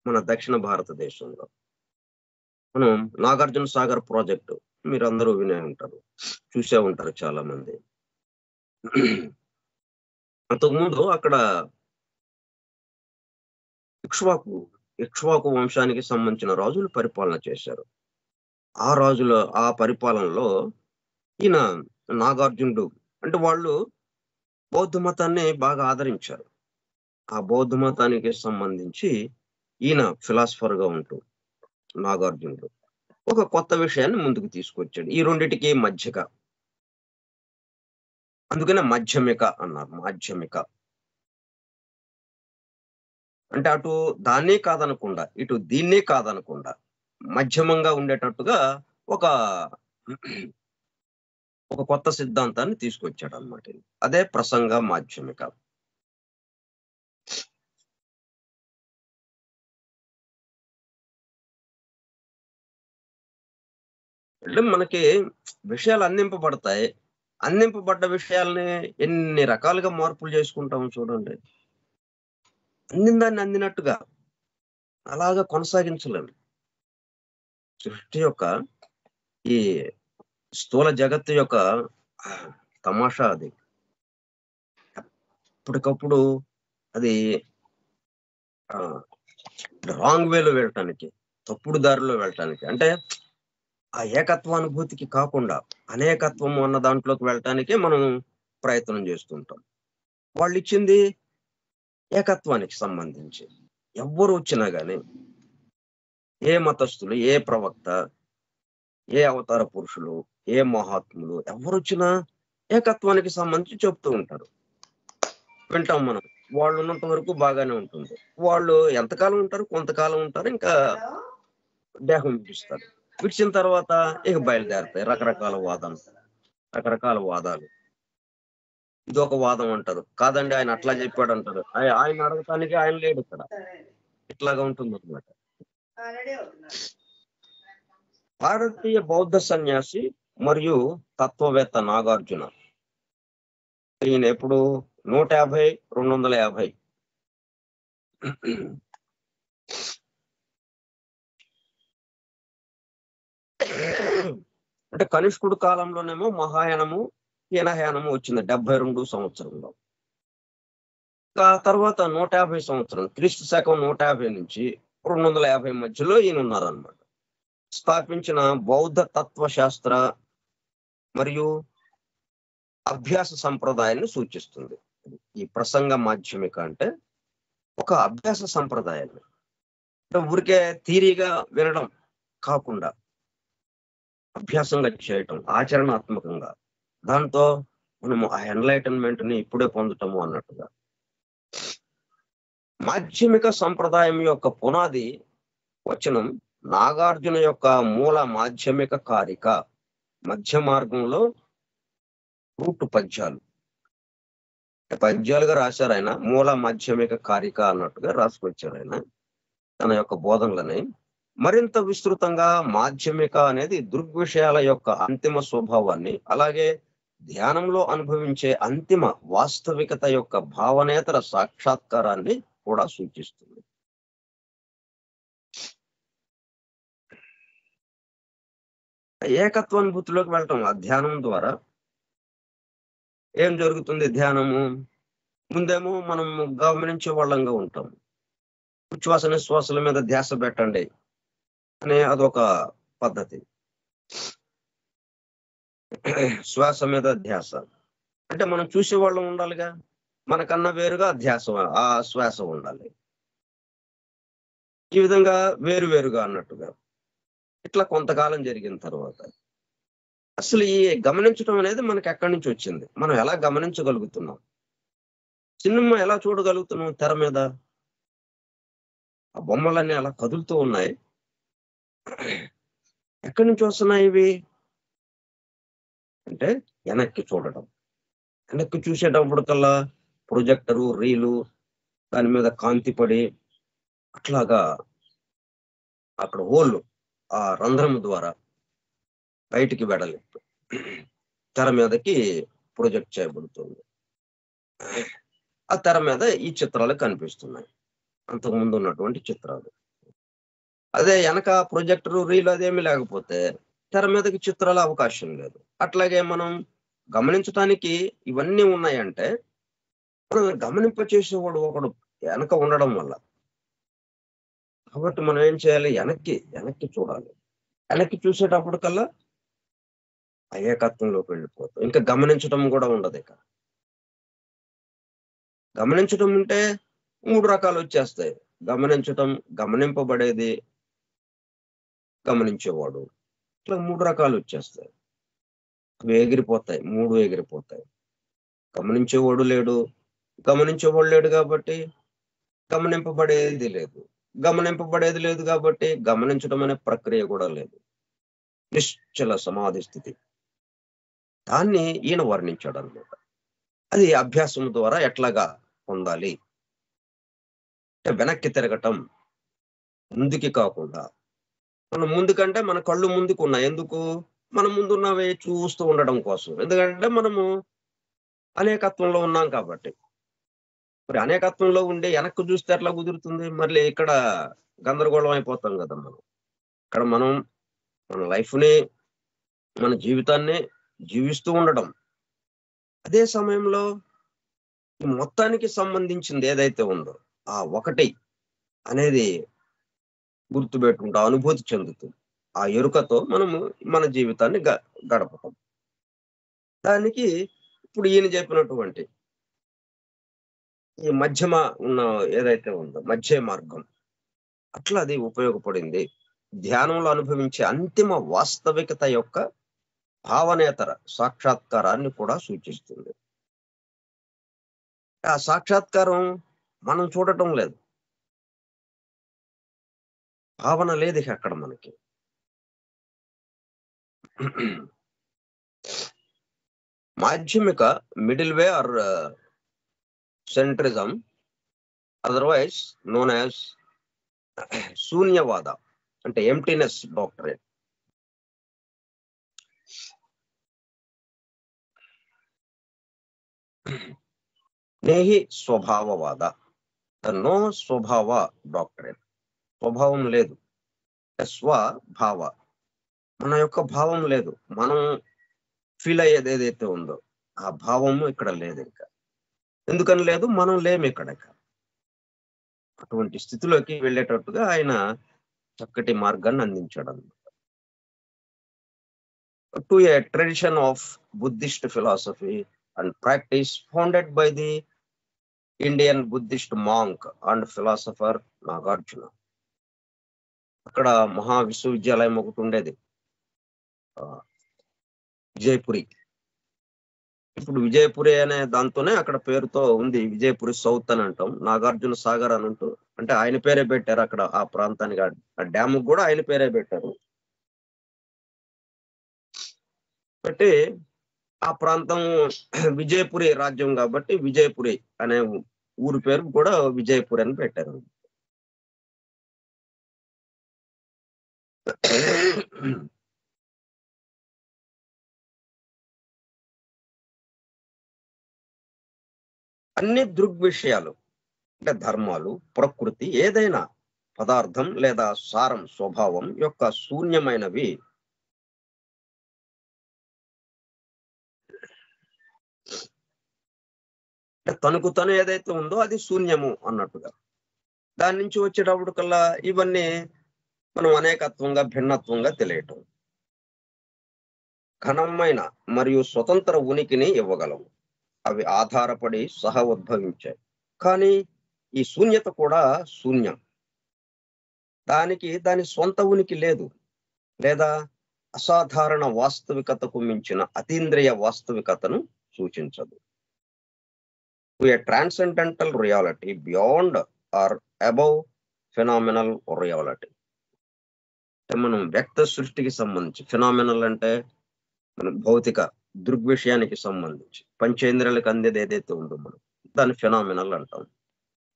మన దక్షిణ భారతదేశంలో మనం నాగార్జున సాగర్ ప్రాజెక్టు మీరందరూ వినే ఉంటారు, చూసే ఉంటారు చాలా మంది. అంతకుముందు అక్కడ ఇక్ష్వాకు వంశానికి సంబంధించిన రాజులు పరిపాలన చేశారు. ఆ పరిపాలనలో ఈయన నాగార్జునుడు అంటే వాళ్ళు బౌద్ధ మతాన్ని బాగా ఆదరించారు. ఆ బౌద్ధ మతానికి సంబంధించి ఈయన ఫిలాసఫర్ గా ఉంటూ నాగార్జునుడు ఒక కొత్త విషయాన్ని ముందుకు తీసుకొచ్చాడు. ఈ రెండిటికి మధ్యగా, అందుకనే మాధ్యమిక అన్నారు. మాధ్యమిక అంటే అటు దాన్ని కాదనకుండా, ఇటు దీన్ని కాదనకుండా మధ్యమంగా ఉండేటట్టుగా ఒక కొత్త సిద్ధాంతాన్ని తీసుకొచ్చాడు అన్నమాట. అదే ప్రసంగ మాధ్యమిక. అంటే మనకి విషయాలు అందింపబడతాయి. అందింపబడ్డ విషయాల్ని ఎన్ని రకాలుగా మార్పులు చేసుకుంటాము చూడండి. అందిందాన్ని అందినట్టుగా అలాగా కొనసాగించలేము. సృష్టి యొక్క ఈ స్థూల జగత్తు యొక్క తమాషా అది. అప్పటికప్పుడు అది రాంగ్ వేలో వెళ్ళటానికి, తప్పుడు దారిలో వెళ్ళటానికి, అంటే ఆ ఏకత్వానుభూతికి కాకుండా అనేకత్వం అన్న దాంట్లోకి వెళ్ళటానికే మనం ప్రయత్నం చేస్తుంటాం. వాళ్ళు ఇచ్చింది ఏకత్వానికి సంబంధించి. ఎవ్వరు వచ్చినా గాని, ఏ మతస్థులు, ఏ ప్రవక్త, ఏ అవతార పురుషులు, ఏ మహాత్ములు ఎవరు వచ్చినా ఏకత్వానికి సంబంధించి చెప్తూ ఉంటారు. వింటాం మనం. వాళ్ళు ఉన్నంత వరకు బాగానే ఉంటుంది. వాళ్ళు ఎంతకాలం ఉంటారు? కొంతకాలం ఉంటారు, ఇంకా దేహం విడిపిస్తారు. విడిచిన తర్వాత ఇక బయలుదేరుతాయి రకరకాల వాదాలు. ఇది ఒక వాదం అంటారు. కాదండి ఆయన అట్లా చెప్పాడు అంటారు. ఆయన అడగటానికి ఆయన లేడు ఇక్కడ. ఇట్లాగా ఉంటుంది అన్నమాట. భారతీయ బౌద్ధ సన్యాసి మరియు తత్వవేత్త నాగార్జున ఈయన ఎప్పుడు 150, 250 అంటే కనిష్కుడు కాలంలోనేమో మహాయానము, హీనయానము వచ్చింది 72 సంవత్సరంలో. ఆ తర్వాత 150 సంవత్సరం, క్రీస్తు శకం 150 నుంచి 250 మధ్యలో ఈయన ఉన్నారన్నమాట. స్థాపించిన బౌద్ధ తత్వశాస్త్ర మరియు అభ్యాస సంప్రదాయాన్ని సూచిస్తుంది. ఈ ప్రసంగ మాధ్యమిక అంటే ఒక అభ్యాస సంప్రదాయాన్ని, ఊరికే థియరీగా వినడం కాకుండా అభ్యాసంగా చేయటం, ఆచరణాత్మకంగా, దాంతో మనము ఆ ఎన్లైటన్మెంట్ ని ఇప్పుడే పొందటము అన్నట్టుగా. మాధ్యమిక సంప్రదాయం యొక్క పునాది వచనం నాగార్జున యొక్క మూల మాధ్యమిక కారిక. మధ్య మార్గంలో రూటు పద్యాలుగా రాశారు ఆయన. మూల మాధ్యమిక కారిక అన్నట్టుగా రాసుకొచ్చారు ఆయన తన యొక్క బోధనలని. మరింత విస్తృతంగా మాధ్యమిక అనేది దృగ్విషయాల యొక్క అంతిమ స్వభావాన్ని, అలాగే ధ్యానంలో అనుభవించే అంతిమ వాస్తవికత యొక్క భావనేతర సాక్షాత్కారాన్ని కూడా సూచిస్తుంది. ఏకత్వానుభూతిలోకి వెళ్ళటం ఆ ధ్యానం ద్వారా ఏం జరుగుతుంది? ధ్యానము ముందేమో మనం గమనించే వాళ్ళంగా ఉంటాం. ఉచ్ఛ్వాస నిశ్వాసాల మీద ధ్యాస పెట్టండి అనే అదొక పద్ధతి. శ్వాస మీద ధ్యాస అంటే మనం చూసేవాళ్ళం ఉండాలిగా, మనకన్నా వేరుగా ధ్యాస ఆ శ్వాస ఉండాలి. ఈ విధంగా వేరువేరుగా అన్నట్టుగా ఇట్లా కొంతకాలం జరిగిన తర్వాత అసలు ఈ గమనించడం అనేది మనకి ఎక్కడి నుంచి వచ్చింది? మనం ఎలా గమనించగలుగుతున్నాం? సినిమా ఎలా చూడగలుగుతున్నాం? తెర మీద ఆ బొమ్మలన్నీ అలా కదులుతూ ఉన్నాయి. ఎక్కడి నుంచి వస్తున్నాయి ఇవి అంటే వెనక్కి చూడటం. వెనక్కి చూసేటప్పుడు కల్లా ప్రొజెక్టరు, రీలు దాని మీద కాంతి పడి అట్లాగా అక్కడ హోల్ ఆ రంధ్రం ద్వారా బయటికి వెడలి తెర మీదకి ప్రొజెక్ట్ చేయబడుతుంది. ఆ తెర మీద ఈ చిత్రాలు కనిపిస్తున్నాయి, అంతకుముందు ఉన్నటువంటి చిత్రాలు. అదే వెనక ప్రొజెక్టరు, రీలు అదేమి లేకపోతే తెర మీదకి చిత్రాల అవకాశం లేదు. అట్లాగే మనం గమనించడానికి ఇవన్నీ ఉన్నాయంటే మనం గమనింప చేసేవాడు ఒకడు వెనక ఉండడం వల్ల. కాబట్టి మనం ఏం చేయాలి? వెనక్కి చూడాలి. వెనక్కి చూసేటప్పుడు కల్లా ఏకత్వంలోకి వెళ్ళిపోతాం. ఇంకా గమనించడం కూడా ఉండదు. ఇక గమనించడం ఉంటే 3 రకాలు వచ్చేస్తాయి. గమనించటం, గమనింపబడేది, గమనించేవాడు. ఇట్లా 3 రకాలు వచ్చేస్తాయి. అవి ఎగిరిపోతాయి, 3 ఎగిరిపోతాయి. గమనించేవాడు లేడు కాబట్టి గమనింపబడేది లేదు. గమనింపబడేది లేదు కాబట్టి గమనించడం అనే ప్రక్రియ కూడా లేదు. నిశ్చల సమాధి స్థితి. దాన్ని ఈయన వర్ణించాడు అన్నమాట. అది అభ్యాసం ద్వారా ఎట్లాగా పొందాలి అంటే వెనక్కి తిరగటం, ముందుకి కాకుండా. మనం ముందుకంటే మన కళ్ళు ముందుకు ఉన్నాయి. ఎందుకు? మన ముందున్నవి చూస్తూ ఉండడం కోసం. ఎందుకంటే మనము అనేకత్వంలో ఉన్నాం కాబట్టి. మరి అనేకత్వంలో ఉండి వెనక్కి చూస్తే ఎట్లా కుదురుతుంది? మళ్ళీ ఇక్కడ గందరగోళం అయిపోతాం కదా మనం. ఇక్కడ మనం మన లైఫ్ని, మన జీవితాన్ని జీవిస్తూ ఉండడం, అదే సమయంలో ఈ మొత్తానికి సంబంధించింది ఏదైతే ఉందో ఆ ఒకటి అనేది గుర్తుపెట్టుకుంటూ అనుభూతి చెందుతూ ఆ ఎరుకతో మనము మన జీవితాన్ని గడపటం. దానికి ఇప్పుడు ఈయన చెప్పినటువంటి ఈ మధ్యమ ఉన్న ఏదైతే ఉందో మధ్య మార్గం, అట్లా అది ఉపయోగపడింది. ధ్యానంలో అనుభవించే అంతిమ వాస్తవికత యొక్క భావనేతర సాక్షాత్కారాన్ని కూడా సూచిస్తుంది. ఆ సాక్షాత్కారం మనం చూడటం లేదు, భావన లేదు అక్కడ మనకి. Madhyamika middle way or centrism, otherwise known as Shunyavada అంటే ఎంప్టీనెస్ డాక్టరేట్. నేహి స్వభావవాద, నో స్వభావ డాక్టరేట్. స్వభావం లేదు, స్వభావ మన యొక్క భావం లేదు. మనం ఫీల్ అయ్యేది ఏదైతే ఉందో ఆ భావము ఇక్కడ లేదు. ఇంకా ఎందుకని లేదు? మనం లేము ఇక్కడ. అటువంటి స్థితిలోకి వెళ్ళేటట్టుగా ఆయన చక్కటి మార్గాన్ని అందించాడు అన్నమాట. To A tradition of Buddhist philosophy and practice founded by the Indian Buddhist monk and philosopher Nagarjuna. అక్కడ మహా విశ్వవిద్యాలయం ఒకటి ఉండేది, జైపురి. ఇప్పుడు విజయపురి అనే దాంతోనే అక్కడ పేరుతో ఉంది, విజయపురి సౌత్ అని అంటాం. నాగార్జున సాగర్ అని అంటూ, అంటే ఆయన పేరే పెట్టారు అక్కడ ఆ ప్రాంతానికి, ఆ డ్యామ్ కూడా ఆయన పేరే పెట్టారు. బట్టి ఆ ప్రాంతం విజయపురి రాజ్యం కాబట్టి విజయపురి అనే ఊరి పేరు కూడా విజయపురి అని పెట్టారు. అన్ని దృగ్విషయాలు అంటే ధర్మాలు, ప్రకృతి, ఏదైనా పదార్థం లేదా సారం, స్వభావం యొక్క శూన్యమైనవి తనకు తను ఏదైతే ఉందో అది శూన్యము అన్నట్టుగా. దాని నుంచి వచ్చేటప్పుడు కల్లా ఇవన్నీ మనం అనేకత్వంగా, భిన్నత్వంగా తెలియటం, ఘనమైన మరియు స్వతంత్ర ఉనికిని ఇవ్వగలవు. అవి ఆధారపడి సహ ఉద్భవించాయి. కానీ ఈ శూన్యత కూడా శూన్యం. దానికి దాని స్వంత ఉనికి లేదు, లేదా అసాధారణ వాస్తవికతకు మించిన అతీంద్రియ వాస్తవికతను సూచించదు. A transcendental reality beyond or above phenomenal reality. మనం వ్యక్త సృష్టికి సంబంధించి, ఫినామినల్ అంటే మన భౌతిక దృగ్విషయానికి సంబంధించి పంచేంద్రియాలకు అందేది ఏదైతే ఉందో మనం దాన్ని ఫినామినల్ అంటాం.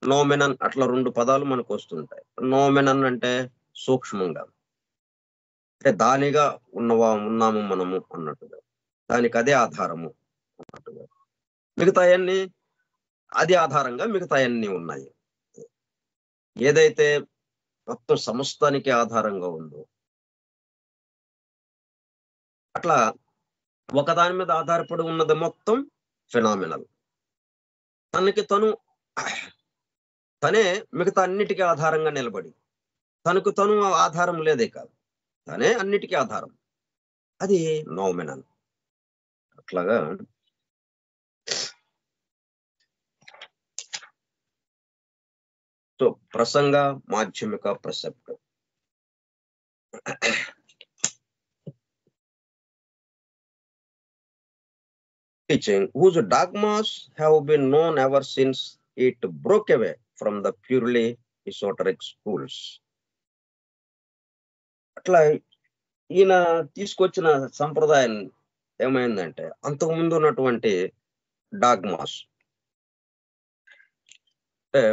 నోమినన్, అట్లా 2 పదాలు మనకు వస్తుంటాయి. నోమినన్ అంటే సూక్ష్మంగా, అంటే దానిగా ఉన్నాము మనము అన్నట్టుగా, దానికి అదే ఆధారము అన్నట్టుగా. మిగతా అన్ని అది ఆధారంగా మిగతా అన్ని ఉన్నాయి. ఏదైతే మొత్తం సమస్తానికి ఆధారంగా ఉందో అట్లా ఒకదాని మీద ఆధారపడి ఉన్నది మొత్తం ఫినామినల్. తనకి తనే మిగతా అన్నిటికీ ఆధారంగా నిలబడి, తనకు తను ఆధారం లేదే కాదు, తనే అన్నిటికీ ఆధారం, అది నోమినల్. అట్లాగా సో ప్రసంగ, మాధ్యమిక, ప్రసెప్ట్. Teaching whose dogmas have been known ever since it broke away from the purely esoteric schools. అట్లా ఈయన తీసుకొచ్చిన సంప్రదాయం ఏమైందంటే, అంతకుముందు ఉన్నటువంటి డాగ్మాస్ అంటే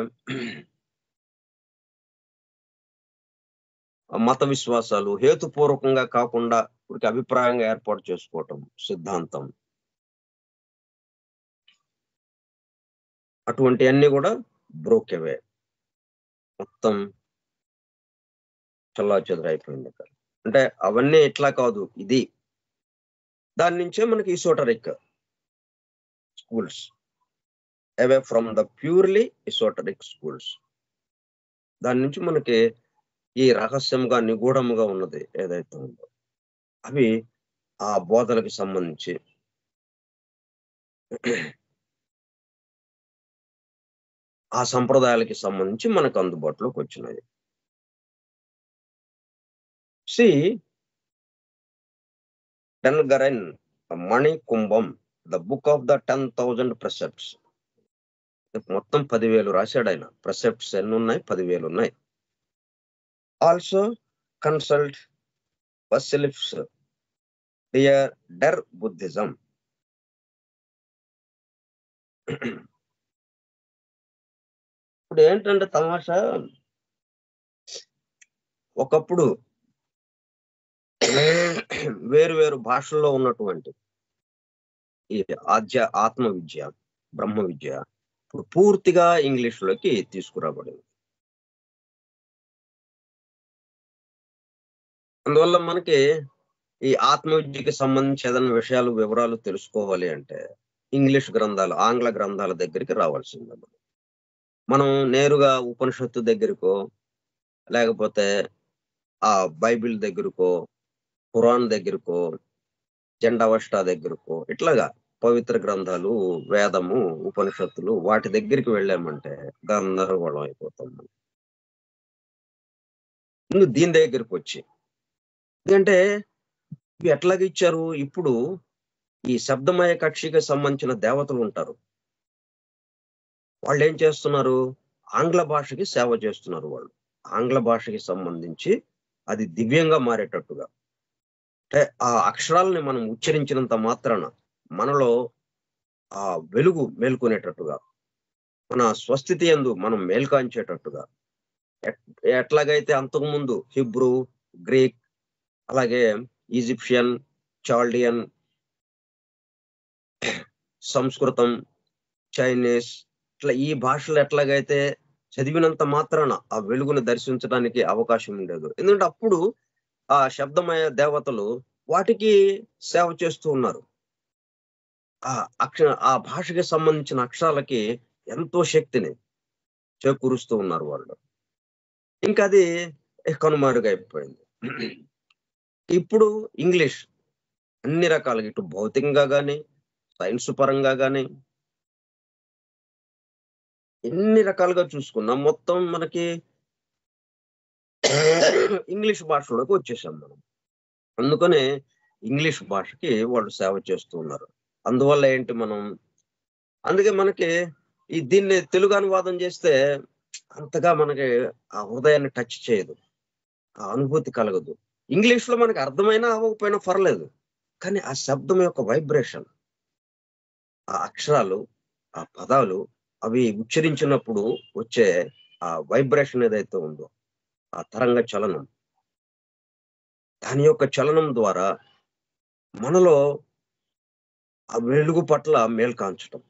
మత విశ్వాసాలు హేతుపూర్వకంగా కాకుండా ఇప్పటికి అభిప్రాయంగా ఏర్పాటు చేసుకోవటం, సిద్ధాంతం, అటువంటి అన్ని కూడా బ్రోక్ అవే, మొత్తం చల్లా చెదరైపోయింది. అంటే అవన్నీ ఇట్లా కాదు, ఇది దాని నుంచే మనకి esoteric schools, away from the purely esoteric schools. దాని నుంచి మనకి ఈ రహస్యంగా నిగూఢముగా ఉన్నది ఏదైతే ఉందో అవి ఆ బోధలకు సంబంధించి ఆ సంప్రదాయాలకి సంబంధించి మనకు అందుబాటులోకి వచ్చినాయి. సి డెన్గరెన్ మణి కుంభం, the book of the 10,000 precepts. మొత్తం 10,000 రాశాడు ఆయన. ప్రెసెప్ట్స్ ఎన్ని ఉన్నాయి? 10,000 ఉన్నాయి. Also consult Wassilieff's der Buddhism. ఇప్పుడు ఏంటంటే తమాషా, ఒకప్పుడు వేరు భాషల్లో ఉన్నటువంటి ఈ ఆత్మ విద్య, బ్రహ్మ విద్య ఇప్పుడు పూర్తిగా ఇంగ్లీష్ లోకి తీసుకురాబడింది. అందువల్ల మనకి ఈ ఆత్మ విద్యకి సంబంధించి ఏదైనా విషయాలు, వివరాలు తెలుసుకోవాలి అంటే ఇంగ్లీష్ గ్రంథాలు, ఆంగ్ల గ్రంథాల దగ్గరికి రావాల్సిందే. మనం నేరుగా ఉపనిషత్తు దగ్గరకో, లేకపోతే ఆ బైబిల్ దగ్గరకో, ఖురాన్ దగ్గరకో, జెండావష్టా దగ్గరకో, ఇట్లాగా పవిత్ర గ్రంథాలు, వేదము, ఉపనిషత్తులు, వాటి దగ్గరికి వెళ్ళామంటే గందరగోళం అయిపోతాం మనం. ముందు దీని దగ్గరికి వచ్చి, ఎందుకంటే ఇవి ఎట్లాగ ఇచ్చారు, ఇప్పుడు ఈ శబ్దమయ కక్షికి సంబంధించిన దేవతలు ఉంటారు. వాళ్ళు ఏం చేస్తున్నారు? ఆంగ్ల భాషకి సేవ చేస్తున్నారు. వాళ్ళు ఆంగ్ల భాషకి సంబంధించి అది దివ్యంగా మారేటట్టుగా, అంటే ఆ అక్షరాలని మనం ఉచ్చరించినంత మాత్రాన మనలో ఆ వెలుగు మేల్కొనేటట్టుగా, మన స్వస్థితి యందు మనం మేల్కాంచేటట్టుగా, ఎట్లాగైతే అంతకుముందు హిబ్రూ, గ్రీక్, అలాగే ఈజిప్షియన్, చాల్డియన్, సంస్కృతం, చైనీస్, ఇట్లా ఈ భాషలు ఎట్లాగైతే చదివినంత మాత్రాన ఆ వెలుగును దర్శించడానికి అవకాశం ఉండేది. ఎందుకంటే అప్పుడు ఆ శబ్దమయ దేవతలు వాటికి సేవ చేస్తూ ఉన్నారు. ఆ భాషకి సంబంధించిన అక్షరాలకి ఎంతో శక్తిని చేకూరుస్తూ ఉన్నారు వాళ్ళు. ఇంకా అది కనుమరుగైపోయింది. ఇప్పుడు ఇంగ్లీష్ అన్ని రకాలుగా, ఇటు భౌతికంగా గాని, సైన్స్ పరంగా గాని, ఎన్ని రకాలుగా చూసుకున్నాం మొత్తం మనకి ఇంగ్లీష్ భాషలోకి వచ్చేసాం మనం. అందుకనే ఇంగ్లీష్ భాషకి వాళ్ళు సేవ చేస్తూ ఉన్నారు. అందువల్ల ఏంటి మనం, అందుకే మనకి దీన్ని తెలుగు అనువాదం చేస్తే అంతగా మనకి ఆ హృదయాన్ని టచ్ చేయదు, ఆ అనుభూతి కలగదు. ఇంగ్లీష్ లో మనకి అర్థమైనా అవ్వకపోయినా పర్లేదు, కానీ ఆ శబ్దం యొక్క వైబ్రేషన్, ఆ అక్షరాలు, ఆ పదాలు అవి ఉచ్చరించినప్పుడు వచ్చే ఆ వైబ్రేషన్ ఏదైతే ఉందో, ఆ తరంగ చలనం, దాని యొక్క చలనం ద్వారా మనలో ఆ వెలుగు పట్ల మేల్కాంచటం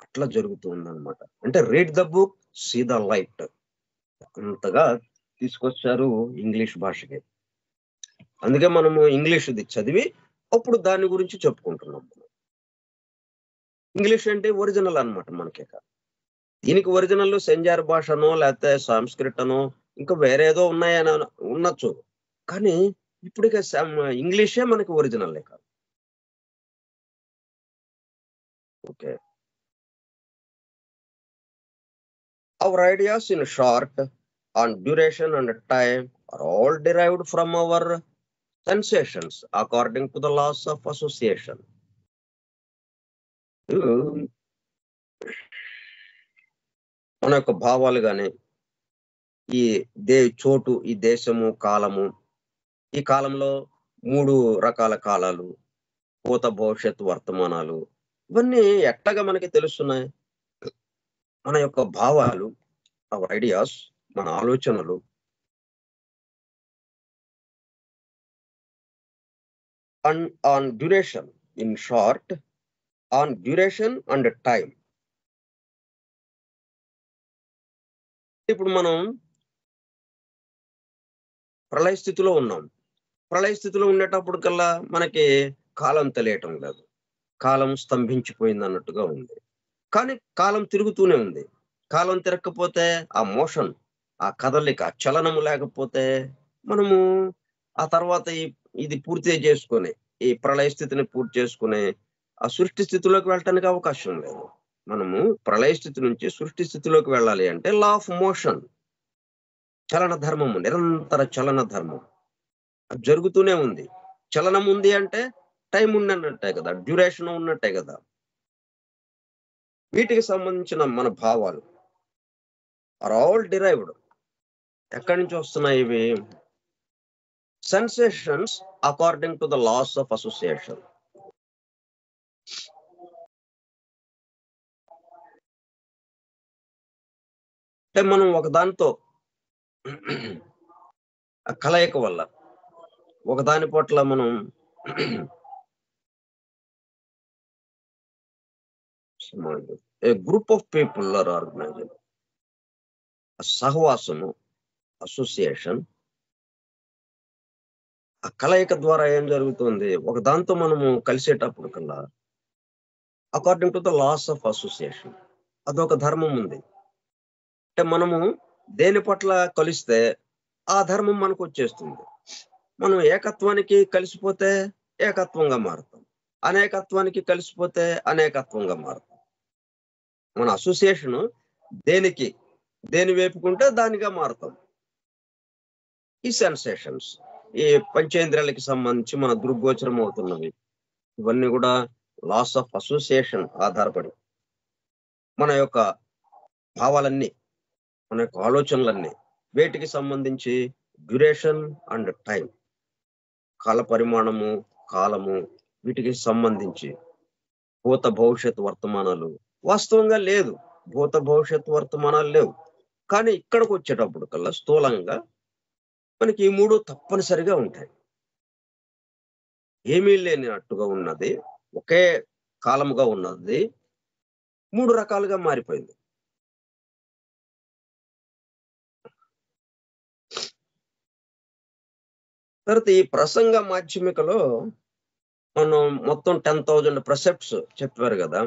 అట్లా జరుగుతూ ఉందన్నమాట. అంటే read the book, see the light, అంతగా తీసుకొచ్చారు ఇంగ్లీష్ భాషకి. అందుకే మనము ఇంగ్లీష్ది చదివి అప్పుడు దాని గురించి చెప్పుకుంటున్నాం. ఇంగ్లీష్ అంటే ఒరిజినల్ అన్నమాట మనకి. దీనికి ఒరిజినల్ సెంజార్ భాషనో లేకపోతే సంస్కృత్ అనో ఇంకా వేరేదో ఉన్నాయని ఉండొచ్చు, కానీ ఇప్పుడు ఇంగ్లీషే మనకి ఒరిజినల్ లేక. Okay, our ideas in short on duration and time are all derived from our sensations according to the laws of association. మన యొక్క భావాలు గాని, ఈ చోటు, ఈ దేశము, కాలము, ఈ కాలంలో 3 రకాల కాలాలు, భూత, భవిష్యత్తు, వర్తమానాలు, ఇవన్నీ ఎట్టగా మనకి తెలుస్తున్నాయి? మన యొక్క భావాలు, అవర్ ఐడియాస్, మన ఆలోచనలు on duration, in short on duration and time. ఇప్పుడు మనం ప్రళయ స్థితిలో ఉన్నాం. ప్రళయ స్థితిలో ఉండేటప్పుడు కల్లా మనకి కాలం తెలియటం లేదు, కాలం స్తంభించిపోయింది అన్నట్టుగా ఉంది. కానీ కాలం తిరుగుతూనే ఉంది. కాలం తిరగకపోతే ఆ మోషన్, ఆ కదలిక, ఆ చలనము లేకపోతే మనము ఆ తర్వాత ఇది పూర్తి చేసుకొని, ఈ ప్రళయ స్థితిని పూర్తి చేసుకుని ఆ సృష్టి స్థితిలోకి వెళ్ళటానికి అవకాశం లేదు. మనము ప్రళయ స్థితి నుంచి సృష్టి స్థితిలోకి వెళ్ళాలి అంటే లా ఆఫ్ మోషన్, చలన ధర్మము, నిరంతర చలన ధర్మం జరుగుతూనే ఉంది. చలనం ఉంది అంటే టైం ఉన్నట్టే కదా, డ్యూరేషన్ ఉన్నట్టే కదా. వీటికి సంబంధించిన మన భావాలు ఆర్ ఆల్ డిరైవ్డ్, ఎక్కడి నుంచి వస్తున్నాయి ఇవి? Sensations according to the laws of association. అంటే మనం ఒకదానితో కలయిక వల్ల ఒకదాని పట్ల మనం a group of people are organized, సహవాసము, అసోసియేషన్, ఆ కలయిక ద్వారా ఏం జరుగుతుంది? ఒక దాంతో మనము కలిసేటప్పుడు కల్లా according to the laws of association, అదొక ధర్మం ఉంది. అంటే మనము దేని పట్ల కలిస్తే ఆ ధర్మం మనకు వచ్చేస్తుంది. మనం ఏకత్వానికి కలిసిపోతే ఏకత్వంగా మారుతాం, అనేకత్వానికి కలిసిపోతే అనేకత్వంగా మారుతాం. మన అసోసియేషన్ దేని వైపుకుంటే దానిగా మారుతాం. ఈ సెన్సేషన్స్, ఈ పంచేంద్రియాలకి సంబంధించి మన దృగ్గోచరం అవుతున్నవి, ఇవన్నీ కూడా లాస్ ఆఫ్ అసోసియేషన్ ఆధారపడి మన యొక్క భావాలన్నీ, మన యొక్క ఆలోచనలన్నీ వేటికి సంబంధించి డ్యూరేషన్ అండ్ టైం, కాల పరిమాణము, కాలము, వీటికి సంబంధించి భూత భవిష్యత్ వర్తమానాలు వాస్తవంగా లేదు. భూత భవిష్యత్ వర్తమానాలు లేవు. కానీ ఇక్కడికి వచ్చేటప్పుడు కల్లా స్థూలంగా మనకి ఈ మూడు తప్పనిసరిగా ఉంటాయి. ఏమీ లేనట్టుగా ఉన్నది, ఒకే కాలముగా ఉన్నది, మూడు రకాలుగా మారిపోయింది. తర్వాత ఈ ప్రసంగ మాధ్యమికలో మనం మొత్తం 10,000 ప్రిసెప్ట్స్ చెప్పారు కదా.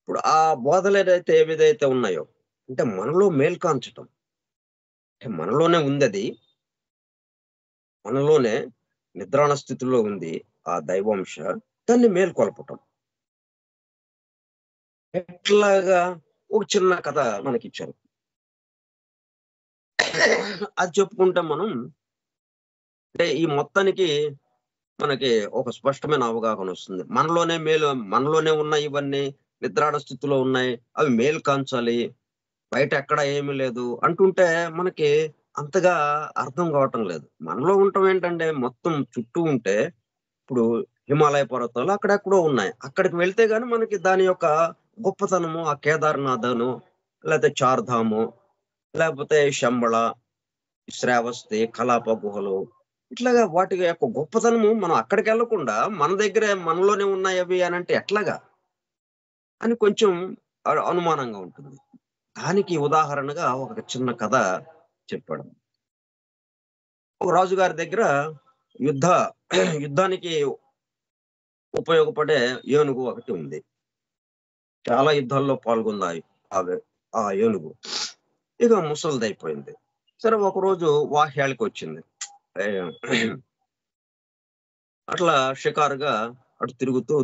ఇప్పుడు ఆ బోధలు ఏవిదైతే ఉన్నాయో అంటే మనలో మేల్కాంచటం, అంటే మనలోనే ఉంది, అది మనలోనే నిద్రాణ స్థితిలో ఉంది ఆ దైవాంశ. దాన్ని మేల్కొల్పటం ఎట్లాగా ఒక చిన్న కథ మనకిచ్చారు. అది చెప్పుకుంటే మనం అంటే ఈ మొత్తానికి మనకి ఒక స్పష్టమైన అవగాహన వస్తుంది. మనలోనే ఉన్నాయి, ఇవన్నీ నిద్రాణ స్థితిలో ఉన్నాయి, అవి మేలు కాంచాలి, బయట ఎక్కడ ఏమీ లేదు అంటుంటే మనకి అంతగా అర్థం కావటం లేదు. మనలో ఉండటం ఏంటంటే మొత్తం చుట్టూ ఉంటే, ఇప్పుడు హిమాలయ పర్వతాలు అక్కడెక్కడో ఉన్నాయి, అక్కడికి వెళ్తే గానీ మనకి దాని యొక్క గొప్పతనము, ఆ కేదార్నాథను, లేకపోతే చార్ధాము, లేకపోతే శంబళ, శ్రావస్తి, కలాప గుహలు, ఇట్లాగా వాటి యొక్క గొప్పతనము మనం అక్కడికి వెళ్ళకుండా మన దగ్గరే మనలోనే ఉన్నాయి అవి అని అంటే ఎట్లాగా అని కొంచెం అనుమానంగా ఉంటుంది. దానికి ఉదాహరణగా ఒక చిన్న కథ చెప్పాడు. ఒక రాజుగారి దగ్గర యుద్ధానికి ఉపయోగపడే ఏనుగు ఒకటి ఉంది. చాలా యుద్ధాల్లో పాల్గొన్నాయి ఆ ఏనుగు. ఇక ముసలిదైపోయింది. సరే ఒకరోజు వాహ్యాలకి వచ్చింది. అట్లా షికారుగా అటు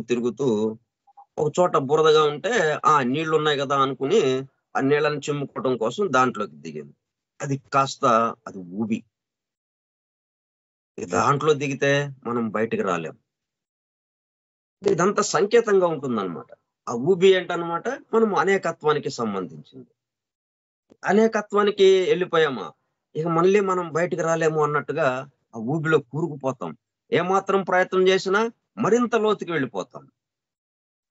తిరుగుతూ ఒక చోట బురదగా ఉంటే నీళ్లు ఉన్నాయి కదా అనుకుని ఆ నీళ్ళని చిమ్ముకోవడం కోసం దాంట్లోకి దిగింది. అది కాస్త అది ఊబి, దాంట్లో దిగితే మనం బయటికి రాలేం. ఇదంతా సంకేతంగా ఉంటుందన్నమాట. ఆ ఊబి ఏంటన్నమాట, మనం అనేకత్వానికి సంబంధించింది. అనేకత్వానికి వెళ్ళిపోయామా ఇక మళ్ళీ మనం బయటికి రాలేము అన్నట్టుగా ఆ ఊబిలో కూరుకుపోతాం. ఏమాత్రం ప్రయత్నం చేసినా మరింత లోతుకి వెళ్ళిపోతాం.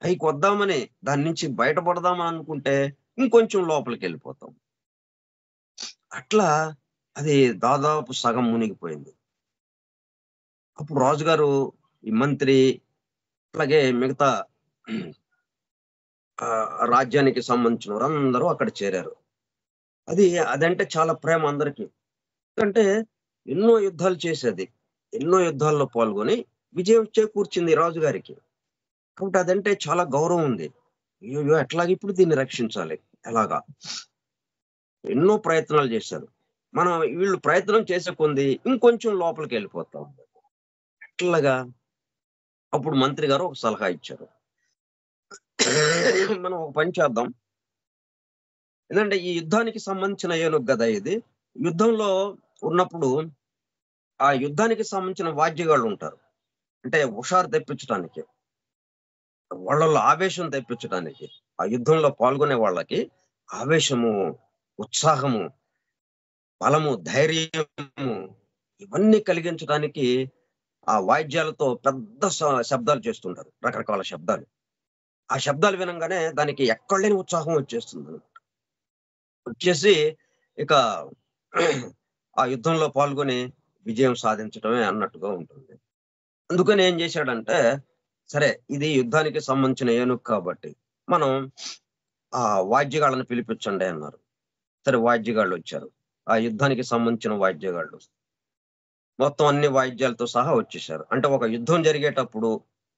పైకి వద్దామని, దాని నుంచి బయటపడదామని అనుకుంటే ఇంకొంచెం లోపలికి వెళ్ళిపోతాం. అట్లా అది దాదాపు సగం మునిగిపోయింది. అప్పుడు రాజుగారు, ఈ మంత్రి, అలాగే మిగతా రాజ్యానికి సంబంధించిన వారందరూ అక్కడ చేరారు. అదంటే చాలా ప్రేమ అందరికీ. ఎందుకంటే ఎన్నో యుద్ధాలు చేసేది, ఎన్నో యుద్ధాల్లో పాల్గొని విజయం చేకూర్చింది రాజుగారికి. కాబట్టి అదంటే చాలా గౌరవం ఉంది. అయ్యో ఎట్లాగ ఇప్పుడు దీన్ని రక్షించాలి, ఎలాగా ఎన్నో ప్రయత్నాలు చేశారు. వీళ్ళు ప్రయత్నం చేసే కొంది ఇంకొంచెం లోపలికి వెళ్ళిపోతాం. ఎట్లాగా అప్పుడు మంత్రి గారు ఒక సలహా ఇచ్చారు. మనం ఒక పని చేద్దాం, ఎందుకంటే ఈ యుద్ధానికి సంబంధించిన ఏనుగు కదా ఇది. యుద్ధంలో ఉన్నప్పుడు ఆ యుద్ధానికి సంబంధించిన వాద్యగాళ్ళు ఉంటారు, అంటే హుషారు తెప్పించడానికి, వాళ్ళల్లో ఆవేశం తెప్పించడానికి, ఆ యుద్ధంలో పాల్గొనే వాళ్ళకి ఆవేశము, ఉత్సాహము, బలము, ధైర్యము ఇవన్నీ కలిగించడానికి ఆ వాయిద్యాలతో పెద్ద శబ్దాలు చేస్తుంటారు, రకరకాల శబ్దాలు. ఆ శబ్దాలు వినంగానే దానికి ఎక్కడ లేని ఉత్సాహం వచ్చేస్తుంది. వచ్చేసి ఇక ఆ యుద్ధంలో పాల్గొని విజయం సాధించడమే అన్నట్టుగా ఉంటుంది. అందుకని ఏం చేశాడంటే, సరే ఇది యుద్ధానికి సంబంధించిన ఏనుగు కాబట్టి మనం ఆ వాద్యగాళ్ళని పిలిపించండి అన్నారు. సరే వాద్యగాళ్ళు వచ్చారు, ఆ యుద్ధానికి సంబంధించిన వాద్యగాళ్ళు మొత్తం అన్ని వాయిద్యాలతో సహా వచ్చేసారు. అంటే ఒక యుద్ధం జరిగేటప్పుడు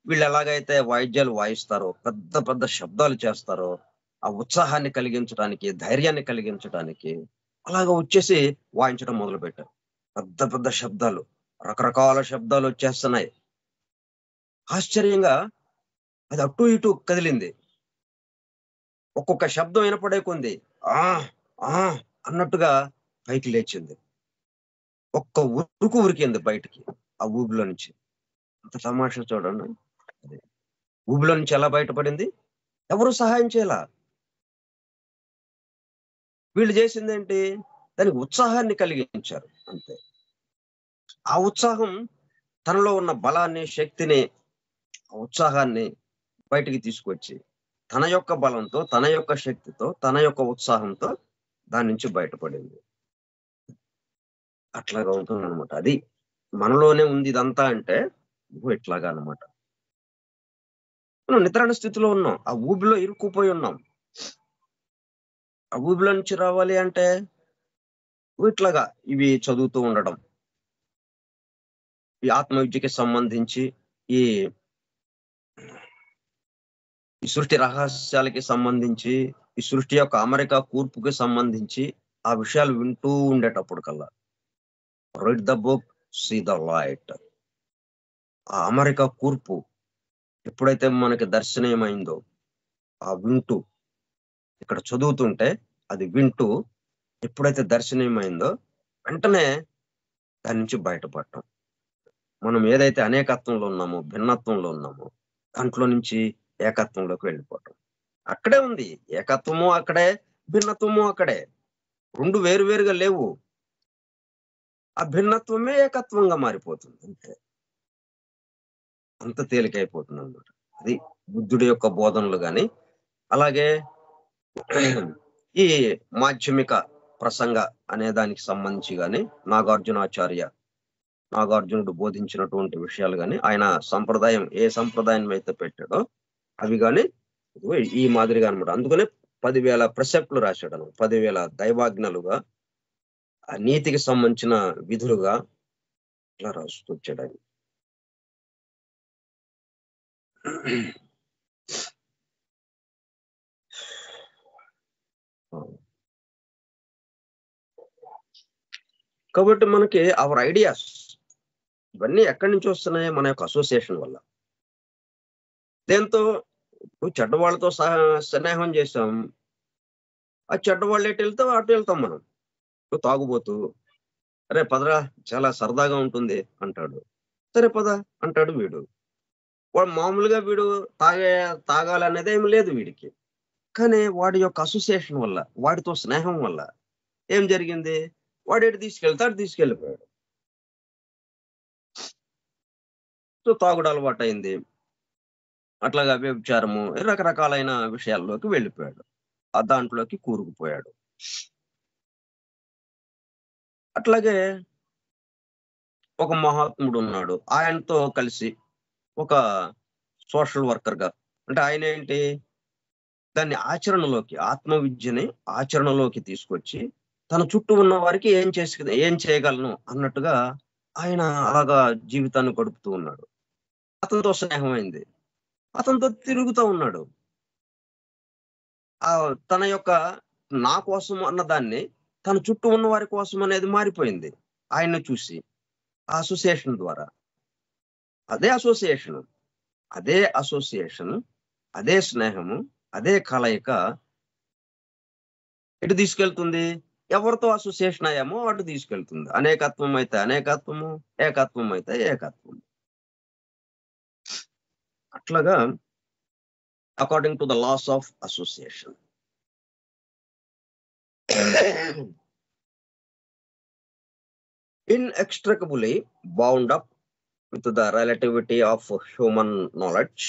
వీళ్ళు ఎలాగైతే వాయిద్యాలు వాయిస్తారో, పెద్ద పెద్ద శబ్దాలు చేస్తారో, ఆ ఉత్సాహాన్ని కలిగించడానికి, ధైర్యాన్ని కలిగించడానికి అలాగా వచ్చేసి వాయించడం మొదలు పెట్టారు. పెద్ద పెద్ద శబ్దాలు, రకరకాల శబ్దాలు వచ్చేస్తున్నాయి. ఆశ్చర్యంగా అది అటు ఇటు కదిలింది. ఒక్కొక్క శబ్దం వినపడే కొంది ఆ ఆ అన్నట్టుగా పైకి లేచింది. ఒక్క ఉరికి ఉరికింది బయటికి ఆ ఊబిలో నుంచి. అంత తమాషా చూడండి. ఊబిలో నుంచి ఎలా బయటపడింది? ఎవరు సహాయం చేయాల. వీళ్ళు చేసిందేంటి? దానికి ఉత్సాహాన్ని కలిగించారు అంతే. ఆ ఉత్సాహం తనలో ఉన్న బలాన్ని, శక్తిని, ఉత్సాహాన్ని బయటికి తీసుకొచ్చి తన యొక్క బలంతో, తన యొక్క శక్తితో, తన యొక్క ఉత్సాహంతో దాని నుంచి బయటపడింది. అట్లాగా ఉంటుందన్నమాట. అది మనలోనే ఉంది ఇదంతా అంటే ఇట్లాగా అన్నమాట. మనం నిద్రాణ స్థితిలో ఉన్నాం. ఆ ఊబిలో ఇరుక్కుపోయి ఉన్నాం. ఆ ఊబిలో నుంచి రావాలి అంటే ఇట్లాగా ఇవి చదువుతూ ఉండడం. ఈ ఆత్మవిద్యకి సంబంధించి ఈ సృష్టి రహస్యాలకి సంబంధించి, ఈ సృష్టి యొక్క అమరిక కూర్పుకి సంబంధించి ఆ విషయాలు వింటూ ఉండేటప్పుడు కల్లా read the book, see the light. ఆ అమరిక కూర్పు ఎప్పుడైతే మనకి దర్శనీయమైందో ఆ వింటూ ఇక్కడ చదువుతుంటే అది వింటూ ఎప్పుడైతే దర్శనీయమైందో వెంటనే దాని నుంచి బయటపడటం. మనం ఏదైతే అనేకత్వంలో ఉన్నామో, భిన్నత్వంలో ఉన్నామో దాంట్లో నుంచి ఏకత్వంలోకి వెళ్ళిపోవటం. అక్కడే ఉంది. ఏకత్వము అక్కడే, భిన్నత్వము అక్కడే. 2 వేరువేరుగా లేవు. ఆ భిన్నత్వమే ఏకత్వంగా మారిపోతుంది అంతే. అంత తేలికైపోతుంది అన్నమాట. అది బుద్ధుడి యొక్క బోధనలు గాని, అలాగే ఈ మాధ్యమిక ప్రసంగ అనే దానికి సంబంధించి గాని నాగార్జునుడు బోధించినటువంటి విషయాలు గాని, ఆయన సంప్రదాయం ఏ సంప్రదాయం అయితే పెట్టాడో అవి గాని ఈ మాదిరిగా అన్నమాట. అందుకనే 10,000 ప్రిసెప్ట్లు రాశాడు. 10,000 దైవాజ్ఞలుగా, ఆ నీతికి సంబంధించిన విధులుగా ఇట్లా రాస్తూ వచ్చాడు ఆయన. కాబట్టి మనకి అవర్ ఐడియాస్ ఇవన్నీ ఎక్కడి నుంచి వస్తున్నాయి? మన యొక్క అసోసియేషన్ వల్ల. దేంతో చెడ్డవాళ్ళతో స్నేహం చేసాం. ఆ చెడ్డవాళ్ళు ఎటు వెళ్తే అటు వెళ్తాం మనం. తాగుబోతూ అరే పదరా చాలా సరదాగా ఉంటుంది అంటాడు. సరే పద అంటాడు వీడు. వాడు మామూలుగా వీడు తాగాలనేది ఏమి లేదు వీడికి. కానీ వాడి యొక్క అసోసియేషన్ వల్ల, వాడితో స్నేహం వల్ల ఏం జరిగింది? వాడు ఎటు తీసుకెళ్తే అటు తీసుకెళ్ళిపోయాడు. సో తాగుడు అలవాటు అయింది. అట్లాగా వ్యభిచారము, రకరకాలైన విషయాల్లోకి వెళ్ళిపోయాడు. ఆ దాంట్లోకి కూరుకుపోయాడు. అట్లాగే ఒక మహాత్ముడు ఉన్నాడు. ఆయనతో కలిసి ఒక సోషల్ వర్కర్‌గా, అంటే ఆయన ఏంటి? దాన్ని ఆచరణలోకి, ఆత్మవిద్యని ఆచరణలోకి తీసుకొచ్చి తన చుట్టూ ఉన్న వారికి ఏం చేయగలను అన్నట్టుగా ఆయన అలాగా జీవితాన్ని గడుపుతూ ఉన్నాడు. అతనితో స్నేహమైంది. అతనితో తిరుగుతూ ఉన్నాడు. తన యొక్క నా కోసం అన్నదాన్ని తన చుట్టూ ఉన్న వారి కోసం అనేది మారిపోయింది ఆయన్ని చూసి. ఆ అసోసియేషన్ ద్వారా. అదే అసోసియేషన్, అదే స్నేహము, అదే కలయిక ఎటు తీసుకెళ్తుంది? ఎవరితో అసోసియేషన్ అయ్యామో అటు తీసుకెళ్తుంది. అనేకత్వం అయితే అనేకత్వము, ఏకత్వం అయితే ఏకత్వం. అట్లాగా according to the laws of association. Inextricably bound up with the relativity of human knowledge.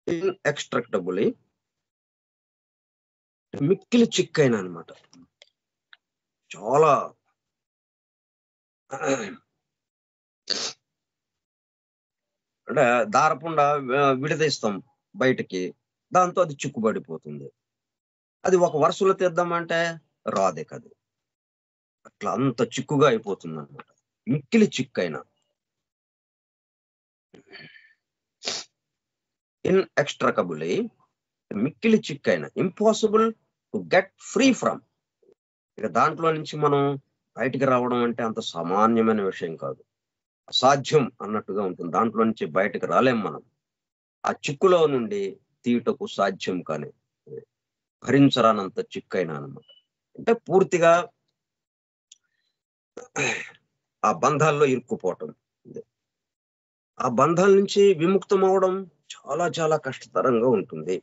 Inextricably మిక్కిలి చిక్కైన అన్నమాట. చాలా అంటే దారపుండ విడదీస్తాం బయటికి, దాంతో అది చిక్కుబడిపోతుంది. అది ఒక వరుసలో తీద్దామంటే రాదే కది. అట్లా అంత చిక్కుగా అయిపోతుంది అన్నమాట. మిక్కిలి చిక్కైన, ఇన్ఎక్స్ట్రకబుల్లీ మిక్కిలి చిక్కైన, impossible to get free from. ఇక దాంట్లో నుంచి మనం బయటికి రావడం అంటే అంత సామాన్యమైన విషయం కాదు. అసాధ్యం అన్నట్టుగా ఉంటుంది. దాంట్లో నుంచి బయటకు రాలేం మనం. ఆ చిక్కులో నుండి తీయుటకు సాధ్యం కానీ భరించరానంత చిక్కైన అన్నమాట. అంటే పూర్తిగా ఆ బంధాల్లో ఇరుక్కుపోవటం. ఆ బంధాల నుంచి విముక్తం అవడం చాలా చాలా కష్టతరంగా ఉంటుంది.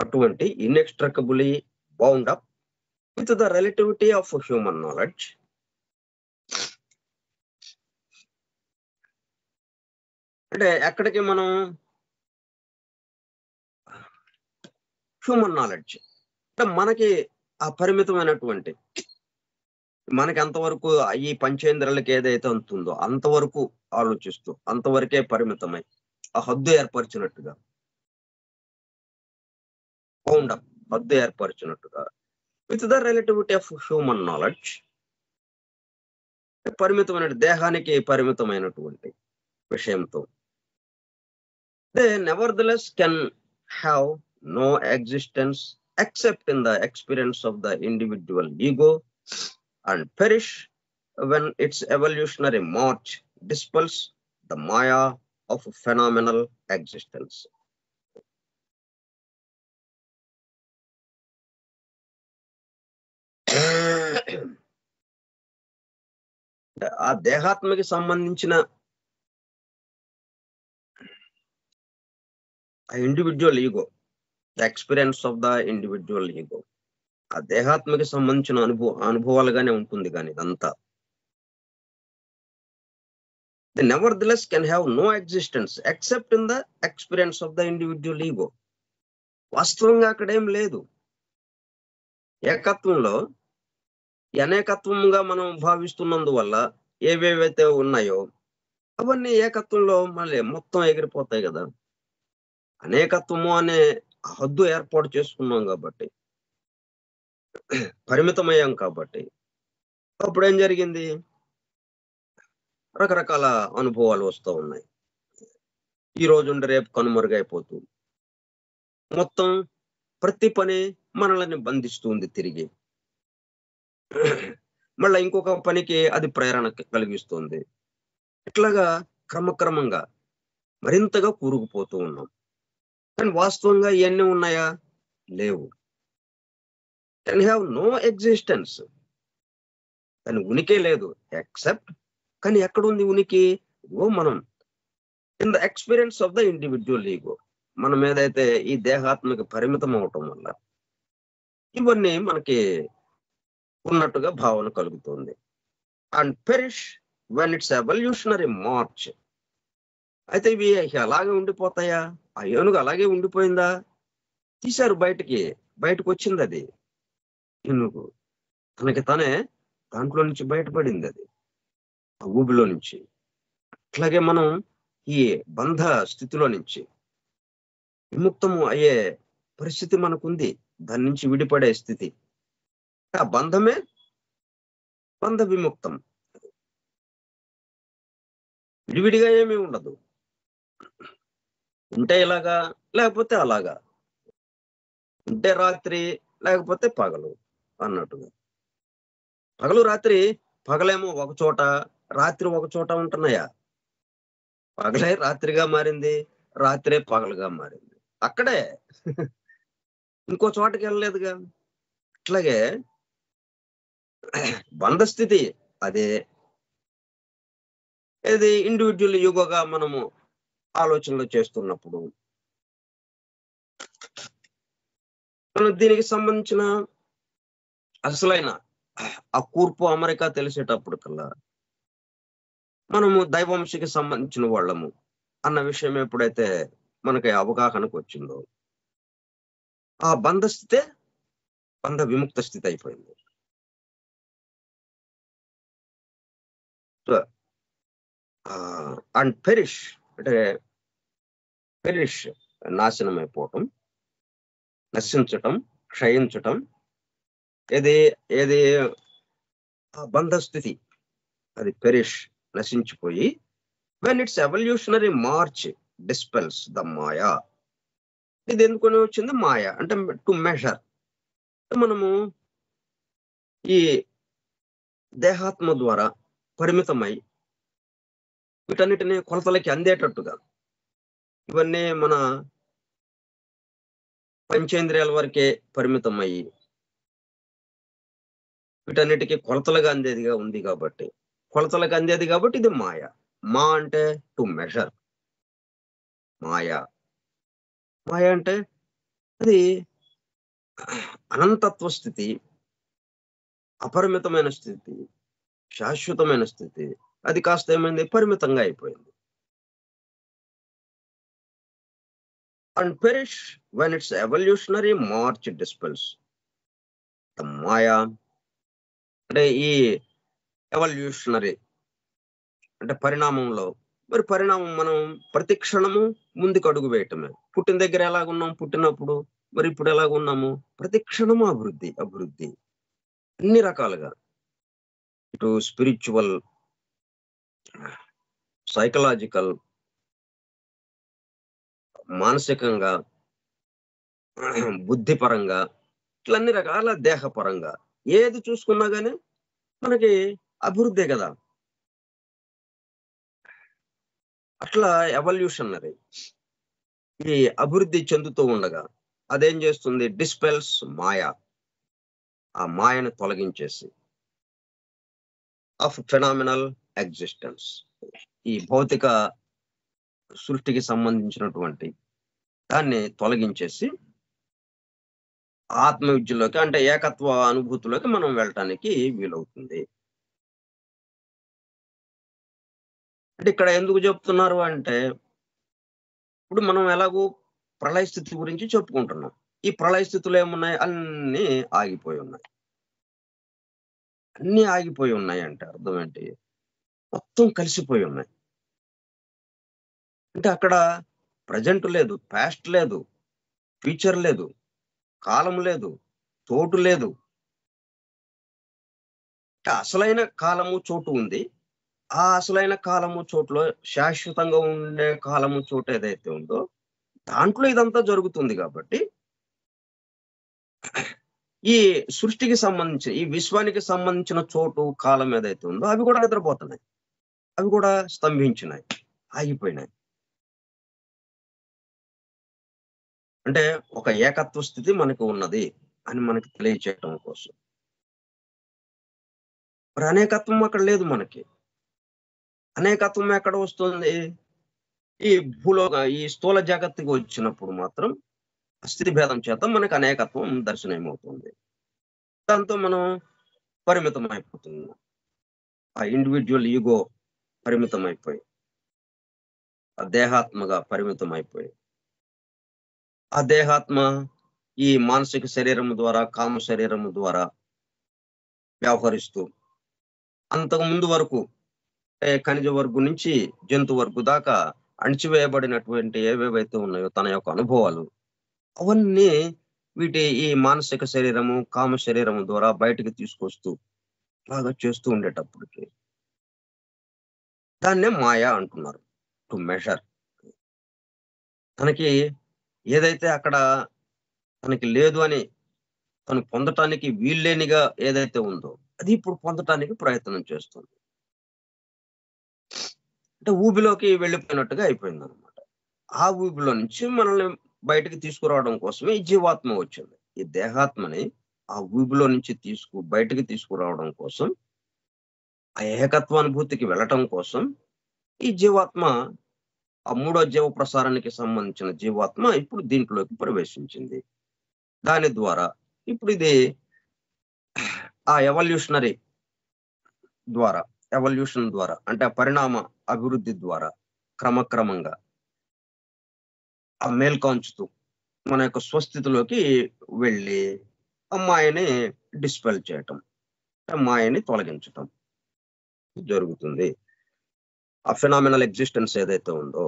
అటువంటి inextricably bound up with the relativity of human knowledge. అంటే ఎక్కడికి మనం హ్యూమన్ నాలెడ్జ్ అంటే మనకి ఆ పరిమితమైనటువంటి మనకి అంతవరకు ఈ పంచేంద్రియాలకి ఏదైతే ఉంటుందో అంతవరకు ఆలోచిస్తూ అంతవరకే పరిమితమై ఆ హద్దు ఏర్పరిచినట్టుగా బౌండప్ హద్దు ఏర్పరిచినట్టుగా with the relativity of human knowledge పరిమితమైన దేహానికి పరిమితమైనటువంటి విషయంతో they nevertheless can have no existence except in the experience of the individual ego and perish when its evolutionary march dispels the maya of phenomenal existence. ఆ దేహాత్మకి సంబంధించిన individual ego, the experience of the individual ego, ఆ దేహాత్మకి సంబంధించిన అనుభవాలుగానే ఉంటుంది కానీ ఇదంతా they nevertheless can have no existence except in the experience of the individual ego. వాస్తవంగా అక్కడేం లేదు. ఏకత్వంలో అనేకత్వంగా మనం భావిస్తున్నందువల్ల ఏవేవైతే ఉన్నాయో అవన్నీ ఏకత్వంలో మళ్ళీ మొత్తం ఎగిరిపోతాయి కదా. అనేకత్వము అనే హద్దు ఏర్పాటు చేసుకున్నాం కాబట్టి, పరిమితమయ్యాం కాబట్టి అప్పుడు ఏం జరిగింది, రకరకాల అనుభవాలు వస్తూ ఉన్నాయి. ఈ రోజు రేపు కనుమరుగైపోతూ మొత్తం ప్రతి పని మనల్ని బంధిస్తుంది తిరిగి. మళ్ళీ ఇంకొక పనికి అది ప్రేరణ కలిగిస్తుంది. ఇట్లాగా క్రమక్రమంగా మరింతగా కూరుకుపోతూ ఉన్నాం. కానీ వాస్తవంగా ఇవన్నీ ఉన్నాయా? లేవు. కెన్ హ్యావ్ నో ఎగ్జిస్టెన్స్, దాని ఉనికి లేదు. ఎక్సెప్ట్, కానీ ఎక్కడుంది ఉనికి? మనం in the experience of the individual ego, మనం ఏదైతే ఈ దేహాత్మక పరిమితం అవటం వల్ల ఇవన్నీ మనకి ఉన్నట్టుగా భావన కలుగుతుంది. And perish when its evolutionary March. అయితే ఇవి అలాగే ఉండిపోతాయా? ఆ ఏనుగు అలాగే ఉండిపోయిందా? తీశారు బయటకు వచ్చింది అది ఏనుగు, తనకి తనే దాంట్లో నుంచి బయటపడింది అది, ఆ ఊబిలో నుంచి. అట్లాగే మనం ఈ బంధ స్థితిలో నుంచి విముక్తము అయ్యే పరిస్థితి మనకుంది, దాని నుంచి విడిపడే స్థితి. ఆ బంధమే బంధ విముక్తం. విడివిడిగా ఏమీ ఉండదు. ఉంటే ఇలాగా, లేకపోతే అలాగా, ఉంటే రాత్రి లేకపోతే పగలు అన్నట్టుగా. పగలు రాత్రి, పగలేమో ఒక చోట, రాత్రి ఒక చోట ఉంటున్నాయా? పగలే రాత్రిగా మారింది, రాత్రే పగలుగా మారింది. అక్కడే ఇంకో చోటకి వెళ్ళలేదుగా. అట్లాగే బంధస్థితి అదే, ఇది ఇండివిజువల్ యుగగా మనము ఆలోచనలు చేస్తున్నప్పుడు మనం దీనికి సంబంధించిన అసలైన ఆ కూర్పు అమెరికా తెలిసేటప్పుడు కల్లా మనము దైవంశకి సంబంధించిన వాళ్ళము అన్న విషయం ఎప్పుడైతే మనకి అవగాహనకు వచ్చిందో, ఆ బంధస్థితే బంధ విముక్త స్థితి అయిపోయింది. అండ్ పెరిష్ అంటే పెరిష్ నాశనం అయిపోవటం, నశించటం, క్షయించటం, ఏది ఆ బంధస్థితి అది పెరిష్ నశించిపోయి when its evolutionary march dispels the maya. ఇది ఎందుకొని వచ్చింది? మాయ అంటే టు మెజర్. మనము ఈ దేహాత్మ ద్వారా పరిమితమై వీటన్నిటిని కొలతలకి అందేటట్టుగా, ఇవన్నీ మన పంచేంద్రియాల వరకే పరిమితమయ్యి వీటన్నిటికీ కొలతలుగా అందేదిగా ఉంది కాబట్టి, కొలతలకు అందేది కాబట్టి ఇది మాయ. మా అంటే టు మెజర్. మాయ మాయ అంటే అది అనంతత్వ స్థితి, అపరిమితమైన స్థితి, శాశ్వతమైన స్థితి. అది కాస్త ఏమైంది, పరిమితంగా అయిపోయింది. And perish when its evolutionary march dispels the maya. అంటే ఈ ఎవల్యూషనరీ అంటే పరిణామంలో, మరి పరిణామం మనం ప్రతి క్షణము ముందుకు అడుగు వేయటమే. పుట్టిన దగ్గర ఎలాగున్నాం పుట్టినప్పుడు, మరి ఇప్పుడు ఎలాగున్నాము, ప్రతి క్షణము అభివృద్ధి అభివృద్ధి అన్ని రకాలుగా. ఇటు స్పిరిచువల్, సైకలాజికల్, మానసికంగా, బుద్ధిపరంగా, ఇట్లా అన్ని రకాల దేహపరంగా ఏది చూసుకున్నా గానీ మనకి అభివృద్ధే కదా. అట్లా ఎవల్యూషనరీ ఈ అభివృద్ధి చెందుతూ ఉండగా అదేం చేస్తుంది, డిస్పెల్స్ మాయా, ఆ మాయను తొలగించేసి ఆఫ్ ఫెనామినల్ ఎగ్జిస్టెన్స్, ఈ భౌతిక సృష్టికి సంబంధించినటువంటి దాన్ని తొలగించేసి ఆత్మ విద్యలోకి, అంటే ఏకత్వ అనుభూతిలోకి మనం వెళ్ళటానికి వీలవుతుంది. అంటే ఇక్కడ ఎందుకు చెప్తున్నారు అంటే, ఇప్పుడు మనం ఎలాగూ ప్రళయ స్థితి గురించి చెప్పుకుంటున్నాం. ఈ ప్రళయ స్థితిలో ఏమున్నాయి, అన్నీ ఆగిపోయి ఉన్నాయి. అన్నీ ఆగిపోయి ఉన్నాయి అంటే అర్థం ఏంటి, మొత్తం కలిసిపోయి ఉన్నాయి. అంటే అక్కడ ప్రజెంట్ లేదు, పాస్ట్ లేదు, ఫ్యూచర్ లేదు, కాలం లేదు, చోటు లేదు. అసలైన కాలము చోటు ఉంది. ఆ అసలైన కాలము చోటులో శాశ్వతంగా ఉండే కాలము చోటు ఏదైతే ఉందో దాంట్లో ఇదంతా జరుగుతుంది కాబట్టి, ఈ సృష్టికి సంబంధించి ఈ విశ్వానికి సంబంధించిన చోటు కాలం ఏదైతే ఉందో అవి కూడా నిద్రపోతున్నాయి, అవి కూడా స్తంభించినాయి, ఆగిపోయినాయి. అంటే ఒక ఏకత్వ స్థితి మనకు ఉన్నది అని మనకి తెలియచేయటం కోసం. మరి అనేకత్వం అక్కడ లేదు మనకి. అనేకత్వం ఎక్కడ వస్తుంది, ఈ ఈ స్థూల జగత్తుకి వచ్చినప్పుడు మాత్రం స్థితి భేదం చేత మనకు అనేకత్వం దర్శనమవుతుంది. దాంతో మనం పరిమితం అయిపోతున్నాం. ఆ ఇండివిజువల్ ఈగో పరిమితం అయిపోయి, ఆ దేహాత్మగా పరిమితం అయిపోయి, ఆ దేహాత్మ ఈ మానసిక శరీరము ద్వారా, కామ శరీరము ద్వారా వ్యవహరిస్తూ అంతకు ముందు వరకు ఖనిజ వర్గు నుంచి జంతు వర్గు దాకా అణిచివేయబడినటువంటి ఏవేవైతే ఉన్నాయో తన యొక్క అనుభవాలు, అవన్నీ ఈ మానసిక శరీరము, కామ శరీరము ద్వారా బయటకు తీసుకొస్తూ బాగా చేస్తూ ఉండేటప్పటికి దాన్నే మాయా అంటున్నారు. To measure. తనకి ఏదైతే అక్కడ తనకి లేదు అని తను పొందటానికి వీల్లేనిగా ఏదైతే ఉందో అది ఇప్పుడు పొందటానికి ప్రయత్నం చేస్తుంది. అంటే ఊబిలోకి వెళ్ళిపోయినట్టుగా అయిపోయింది అనమాట. ఆ ఊబిలో నుంచి మనల్ని బయటకు తీసుకురావడం కోసమే ఈ జీవాత్మ వచ్చింది. ఈ దేహాత్మని ఆ ఊబిలో నుంచి బయటకు తీసుకురావడం కోసం, ఆ ఏకత్వానుభూతికి వెళ్ళటం కోసం ఈ జీవాత్మ, ఆ మూడో జీవ ప్రసారానికి సంబంధించిన జీవాత్మ ఇప్పుడు దీంట్లోకి ప్రవేశించింది. దాని ద్వారా ఇప్పుడు ఇది ఆ ఎవల్యూషన్ ద్వారా అంటే ఆ పరిణామ అభివృద్ధి ద్వారా క్రమక్రమంగా ఆ మేల్కాంచుతూ మన యొక్క స్వస్థితిలోకి వెళ్ళి మాయని డిస్పెల్ చేయటం, మాయని తొలగించటం జరుగుతుంది. ఆ ఫినామినల్ ఎగ్జిస్టెన్స్ ఏదైతే ఉందో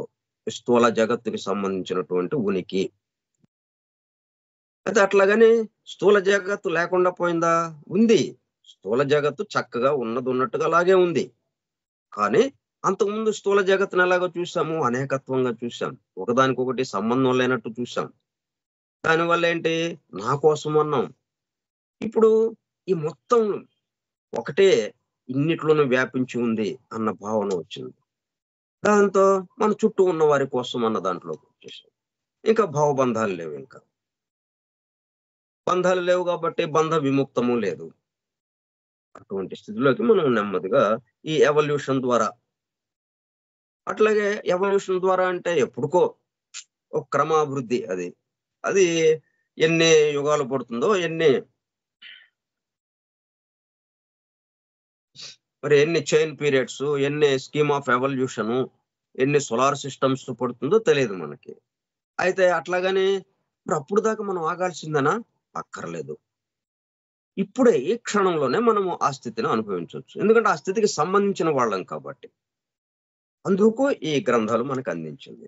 స్థూల జగత్తుకి సంబంధించినటువంటి ఉనికి, అయితే అట్లాగని స్థూల జగత్తు లేకుండా పోయిందా, ఉంది. స్థూల జగత్తు చక్కగా ఉన్నట్టుగా అలాగే ఉంది. కానీ అంతకుముందు స్థూల జగత్తును ఎలాగో చూసాము, అనేకత్వంగా చూసాం, ఒకదానికొకటి సంబంధం లేనట్టు చూసాం. దానివల్ల ఏంటి, నా కోసం అన్నాం. ఇప్పుడు ఈ మొత్తం ఒకటే ఇన్నిట్లోనూ వ్యాపించి ఉంది అన్న భావన వచ్చింది. దాంతో మన చుట్టూ ఉన్న వారి కోసం అన్న దాంట్లోకి వచ్చేసాం. ఇంకా భావబంధాలు లేవు, ఇంకా బంధాలు లేవు కాబట్టి బంధ విముక్తము లేదు. అటువంటి స్థితిలోకి మనం నెమ్మదిగా ఈ ఎవల్యూషన్ ద్వారా అట్లాగే ఎవల్యూషన్ ద్వారా అంటే ఎప్పుడుకో ఒక క్రమాభివృద్ధి. అది ఎన్ని యుగాలు పడుతుందో, ఎన్ని చైన్ పీరియడ్స్, ఎన్ని స్కీమ్ ఆఫ్ ఎవల్యూషన్, ఎన్ని సోలార్ సిస్టమ్స్ పడుతుందో తెలియదు మనకి. అయితే అట్లాగని ఇప్పుడు అప్పుడు దాకా మనం ఆగాల్సిందనా? అక్కర్లేదు. ఇప్పుడే ఈ క్షణంలోనే మనము ఆ స్థితిని అనుభవించవచ్చు. ఎందుకంటే ఆ స్థితికి సంబంధించిన వాళ్ళం కాబట్టి. అందుకు ఈ గ్రంథాలు మనకు అందించింది.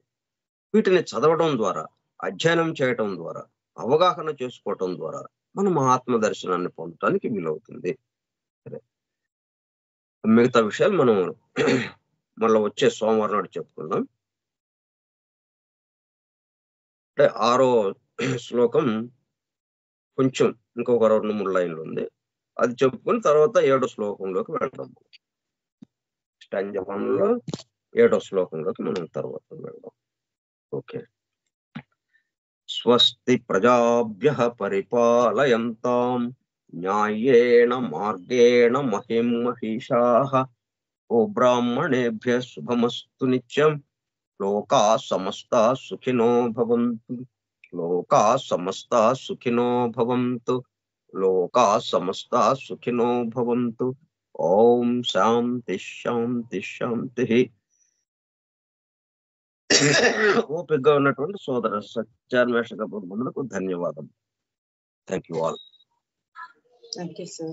వీటిని చదవడం ద్వారా, అధ్యయనం చేయటం ద్వారా, అవగాహన చేసుకోవటం ద్వారా మనం ఆత్మ దర్శనాన్ని పొందడానికి వీలవుతుంది. సరే, మిగతా విషయాలు మనం మళ్ళీ వచ్చే సోమవారం నాడు చెప్పుకుందాం. అంటే 6వ శ్లోకం కొంచెం ఇంకొక 2-3 లైన్లు ఉంది. అది చెప్పుకొని తర్వాత 7వ శ్లోకంలోకి వెళ్దాం. స్టాంజా 1లో 7వ శ్లోకంలోకి మనం తర్వాత వెళ్దాం. ఓకే. స్వస్తి ప్రజాభ్యః పరిపాలయంతాం న్యాయేణ మార్గేణ మహిం మహిషాః గోబ్రాహ్మణేభ్యः శుభమస్తు నిత్యం లోకాః సమస్తాః సుఖినో భవంతు. లోకాః సమస్తాః సుఖినో భవంతు. లోకాః సమస్తాః సుఖినో భవంతు. ఓం శాంతి శాంతి శాంతి. ఓపికగా ఉన్నటువంటి సోదర సత్యాన్వేష కపూర్ ధన్యవాదం. Thank you all. Thank you, sir.